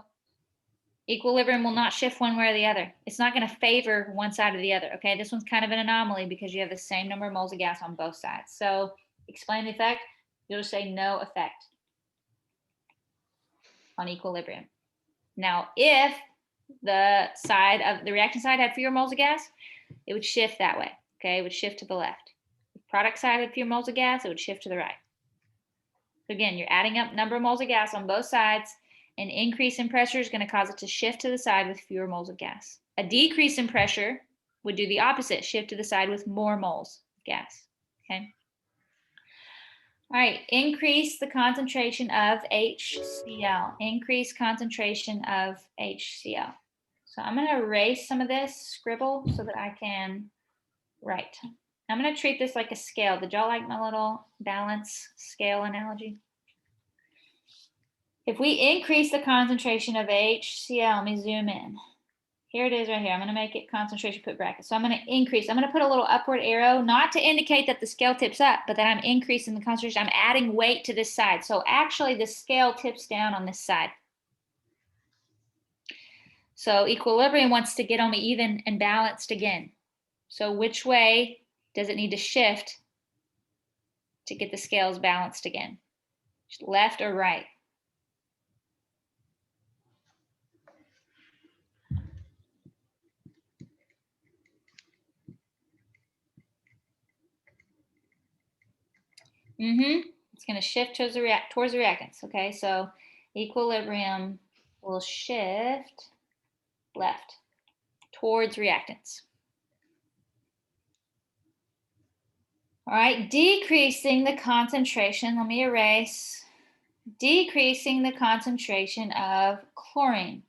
equilibrium will not shift one way or the other. It's not going to favor one side or the other. Okay, this one's kind of an anomaly because you have the same number of moles of gas on both sides. So explain the effect. You'll just say no effect on equilibrium. Now, if the side of the reaction side had fewer moles of gas, it would shift that way. Okay, it would shift to the left. If product side had fewer moles of gas, it would shift to the right. So again, you're adding up number of moles of gas on both sides. An increase in pressure is going to cause it to shift to the side with fewer moles of gas. A decrease in pressure would do the opposite, shift to the side with more moles of gas. Okay. All right, increase the concentration of HCl. Increase concentration of HCl. So I'm going to erase some of this scribble so that I can write. I'm going to treat this like a scale. Did y'all like my little balance scale analogy? If we increase the concentration of HCl, let me zoom in. Here it is right here. I'm going to make it concentration, put brackets. So I'm going to increase. I'm going to put a little upward arrow, not to indicate that the scale tips up, but that I'm increasing the concentration. I'm adding weight to this side. So actually the scale tips down on this side. So equilibrium wants to get them even and balanced again. So which way does it need to shift to get the scales balanced again? Left or right? It's going to shift towards the reactants. Okay, so equilibrium will shift left towards reactants. All right, decreasing the concentration. Let me erase. Decreasing the concentration of chlorine.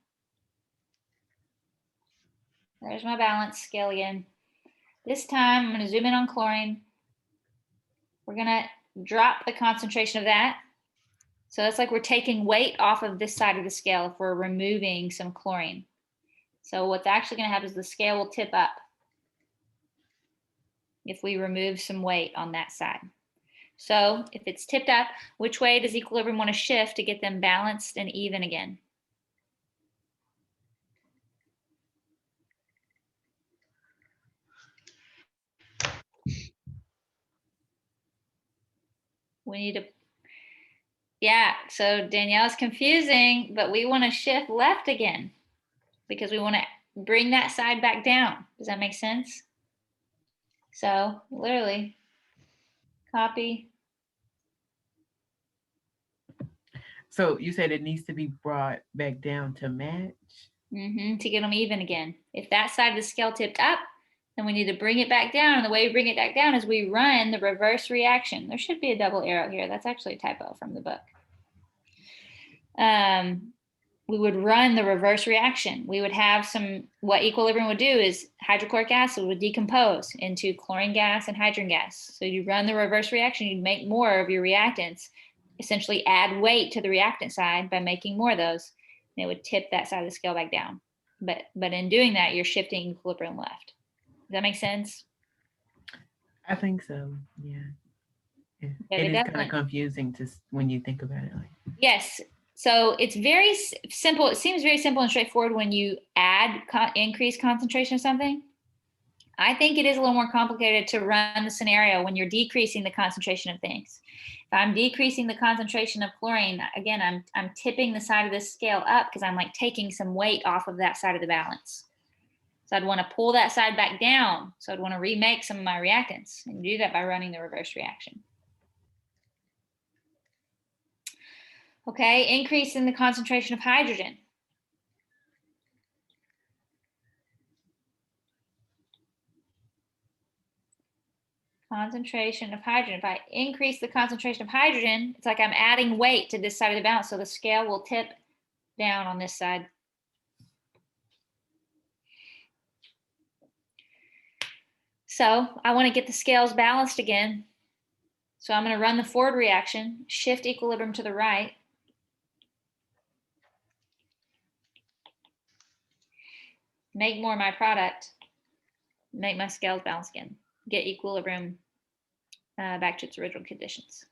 There's my balance scale again. This time I'm going to zoom in on chlorine. We're going to drop the concentration of that. So it's like we're taking weight off of this side of the scale if we're removing some chlorine. So what's actually going to happen is the scale will tip up if we remove some weight on that side. So if it's tipped up, which way does equilibrium want to shift to get them balanced and even again? We need to, yeah, so Danielle's confusing, but we want to shift left again because we want to bring that side back down. Does that make sense? So literally copy. So you said it needs to be brought back down to match? To get them even again. If that side of the scale tipped up, then we need to bring it back down. And the way we bring it back down is we run the reverse reaction. There should be a double arrow here. That's actually a typo from the book. We would run the reverse reaction. We would have what equilibrium would do is hydrochloric acid would decompose into chlorine gas and hydrogen gas. So you run the reverse reaction, you'd make more of your reactants, essentially add weight to the reactant side by making more of those. And it would tip that side of the scale back down. But in doing that, you're shifting equilibrium left. Does that make sense? I think so. Yeah. Yeah, it is kind of confusing when you think about it. Yes. So it's very simple. It seems very simple and straightforward when you add increased concentration of something. I think it is a little more complicated to run the scenario when you're decreasing the concentration of things. If I'm decreasing the concentration of chlorine, again, I'm tipping the side of this scale up because I'm like taking some weight off of that side of the balance. So I'd want to pull that side back down. So I'd want to remake some of my reactants and do that by running the reverse reaction. Okay, increase in the concentration of hydrogen. Concentration of hydrogen. If I increase the concentration of hydrogen, it's like I'm adding weight to this side of the balance. So the scale will tip down on this side. So I want to get the scales balanced again. So I'm going to run the forward reaction, shift equilibrium to the right. Make more of my product, make my scales balance again, get equilibrium back to its original conditions.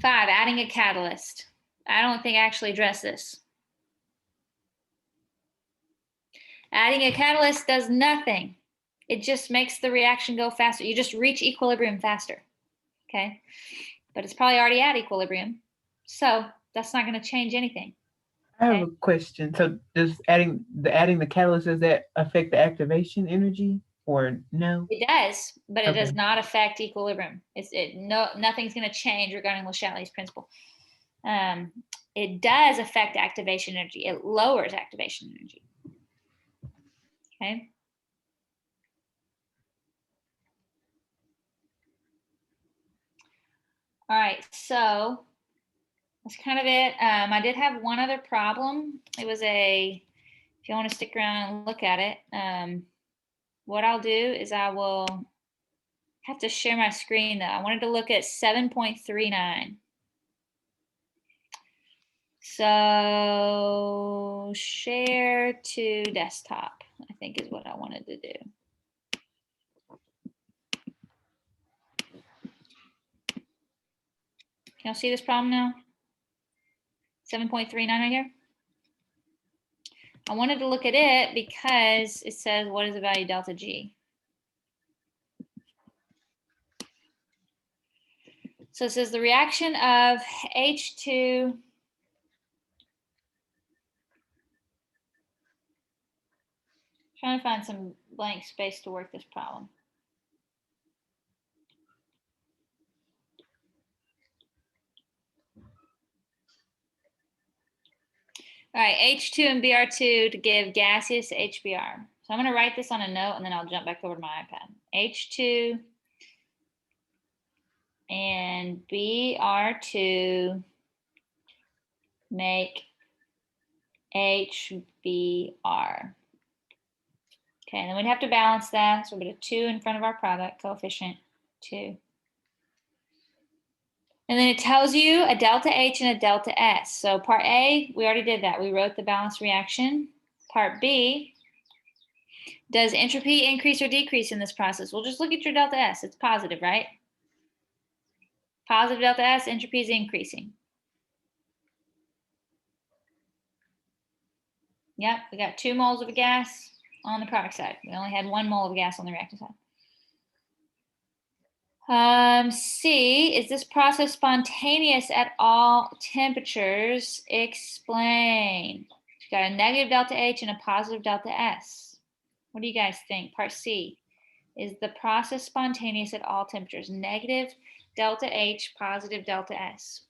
5, adding a catalyst. I don't think I actually addressed this. Adding a catalyst does nothing. It just makes the reaction go faster. You just reach equilibrium faster, okay? But it's probably already at equilibrium, so that's not going to change anything. I have a question. So does adding the catalyst, does that affect the activation energy or no? It does, but it does not affect equilibrium. Nothing's going to change regarding Le Chatelier's principle. It does affect activation energy. It lowers activation energy. Okay. All right, so that's kind of it. I did have one other problem. It was if you want to stick around and look at it, what I'll do is I will have to share my screen though. I wanted to look at 7.39. So share to desktop, I think is what I wanted to do. Can you see this problem now? 7.39 right here. I wanted to look at it because it says, what is the value delta G? So it says the reaction of H2 trying to find some blank space to work this problem. All right, H2 and Br2 to give gaseous HBr. So I'm going to write this on a note and then I'll jump back over to my iPad. H2 and Br2 make HBr. Okay, and then we'd have to balance that. So we'll put a 2 in front of our product coefficient, 2. And then it tells you a delta H and a delta S. So part A, we already did that. We wrote the balanced reaction. Part B, Does entropy increase or decrease in this process? Well, just look at your delta S. It's positive, right? Positive delta S, entropy is increasing. Yep, we got 2 moles of a gas on the product side. We only had 1 mole of gas on the reactant side. C, is this process spontaneous at all temperatures? Explain. You got a negative delta H and a positive delta S. What do you guys think? Part C, is the process spontaneous at all temperatures? Negative delta H, positive delta S.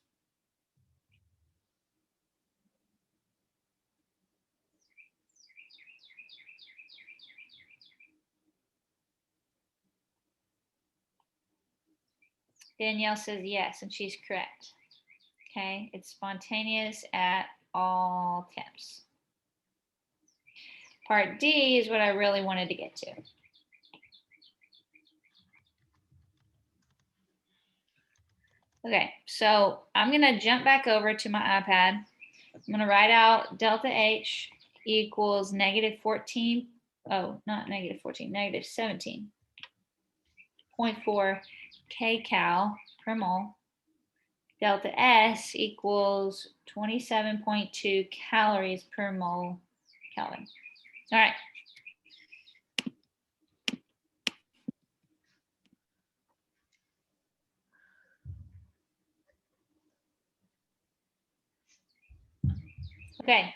Danielle says yes, and she's correct. Okay, it's spontaneous at all temps. Part D is what I really wanted to get to. Okay, so I'm gonna jump back over to my iPad. I'm gonna write out delta H equals negative 14, oh, not negative 14, negative 17.4 kcal per mole. Delta S equals 27.2 calories per mole Kelvin. All right. Okay.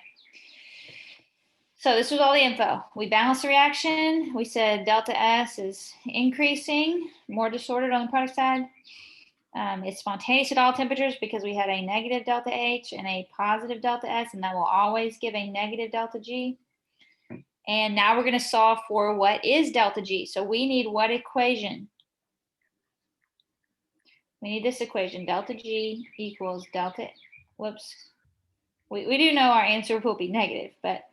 So this was all the info. We balanced the reaction. We said delta S is increasing, more disordered on the product side. It's spontaneous at all temperatures because we had a negative delta H and a positive delta S, and that will always give a negative delta G. And now we're going to solve for what is delta G. So we need what equation? We need this equation, delta G equals delta, whoops. We do know our answer will be negative, but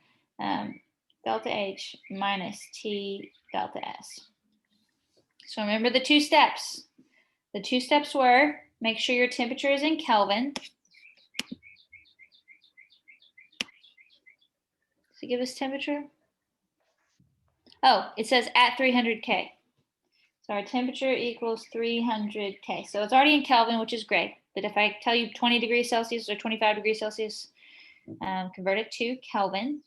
delta H minus T delta S. So remember the 2 steps. The 2 steps were, make sure your temperature is in Kelvin. So give us temperature. Oh, it says at 300 K. So our temperature equals 300 K. So it's already in Kelvin, which is great. But if I tell you 20 degrees Celsius or 25 degrees Celsius, convert it to Kelvin.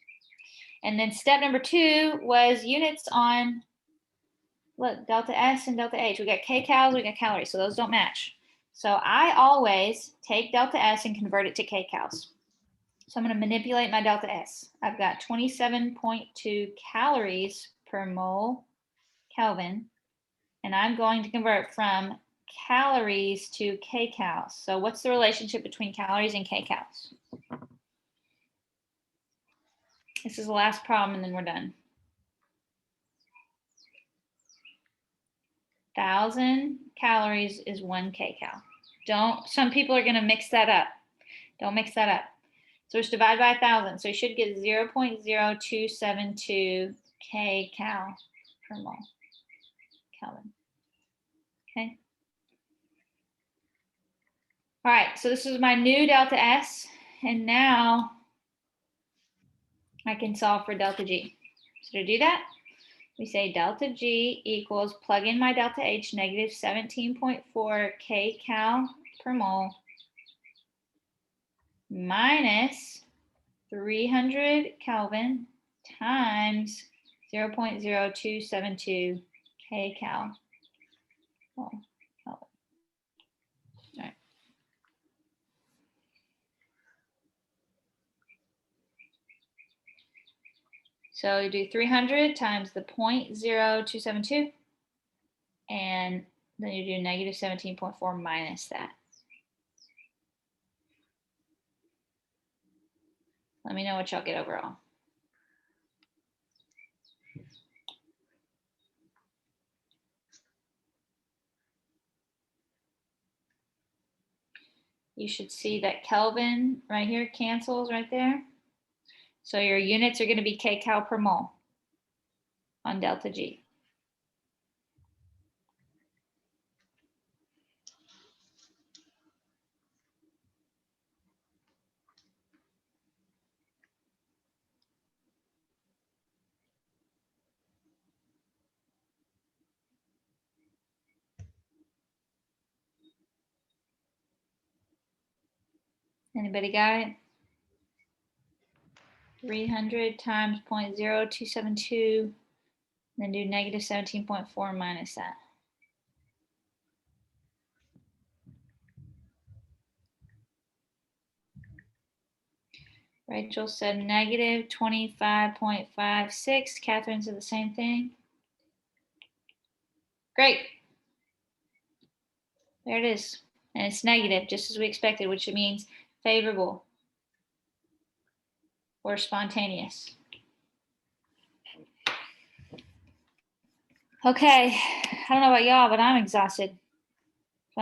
And then step number 2 was units on, look, delta S and delta H. We got kcals, we got calories, so those don't match. So I always take delta S and convert it to kcals. So I'm going to manipulate my delta S. I've got 27.2 calories per mole Kelvin, and I'm going to convert from calories to kcals. So what's the relationship between calories and kcals? This is the last problem, and then we're done. 1,000 calories is 1 kcal. Some people are going to mix that up. Don't mix that up. So it's divided by 1,000. So you should get 0.0272 kcal per mole Kelvin. Okay. All right, so this is my new delta S, and now I can solve for delta G. So to do that, we say delta G equals, plug in my delta H, negative 17.4 kcal per mole minus 300 Kelvin times 0.0272 kcal. Oh, Kelvin. All right. So you do 300 times the 0.0272, and then you do negative 17.4 minus that. Let me know what y'all get overall. You should see that Kelvin right here cancels right there. So your units are going to be kcal per mole on delta G. Anybody got it? 300 times 0.0272, then do negative 17.4 minus that. Rachel said negative 25.56. Catherine said the same thing. Great. There it is. And it's negative, just as we expected, which means favorable or spontaneous. Okay, I don't know about y'all, but I'm exhausted.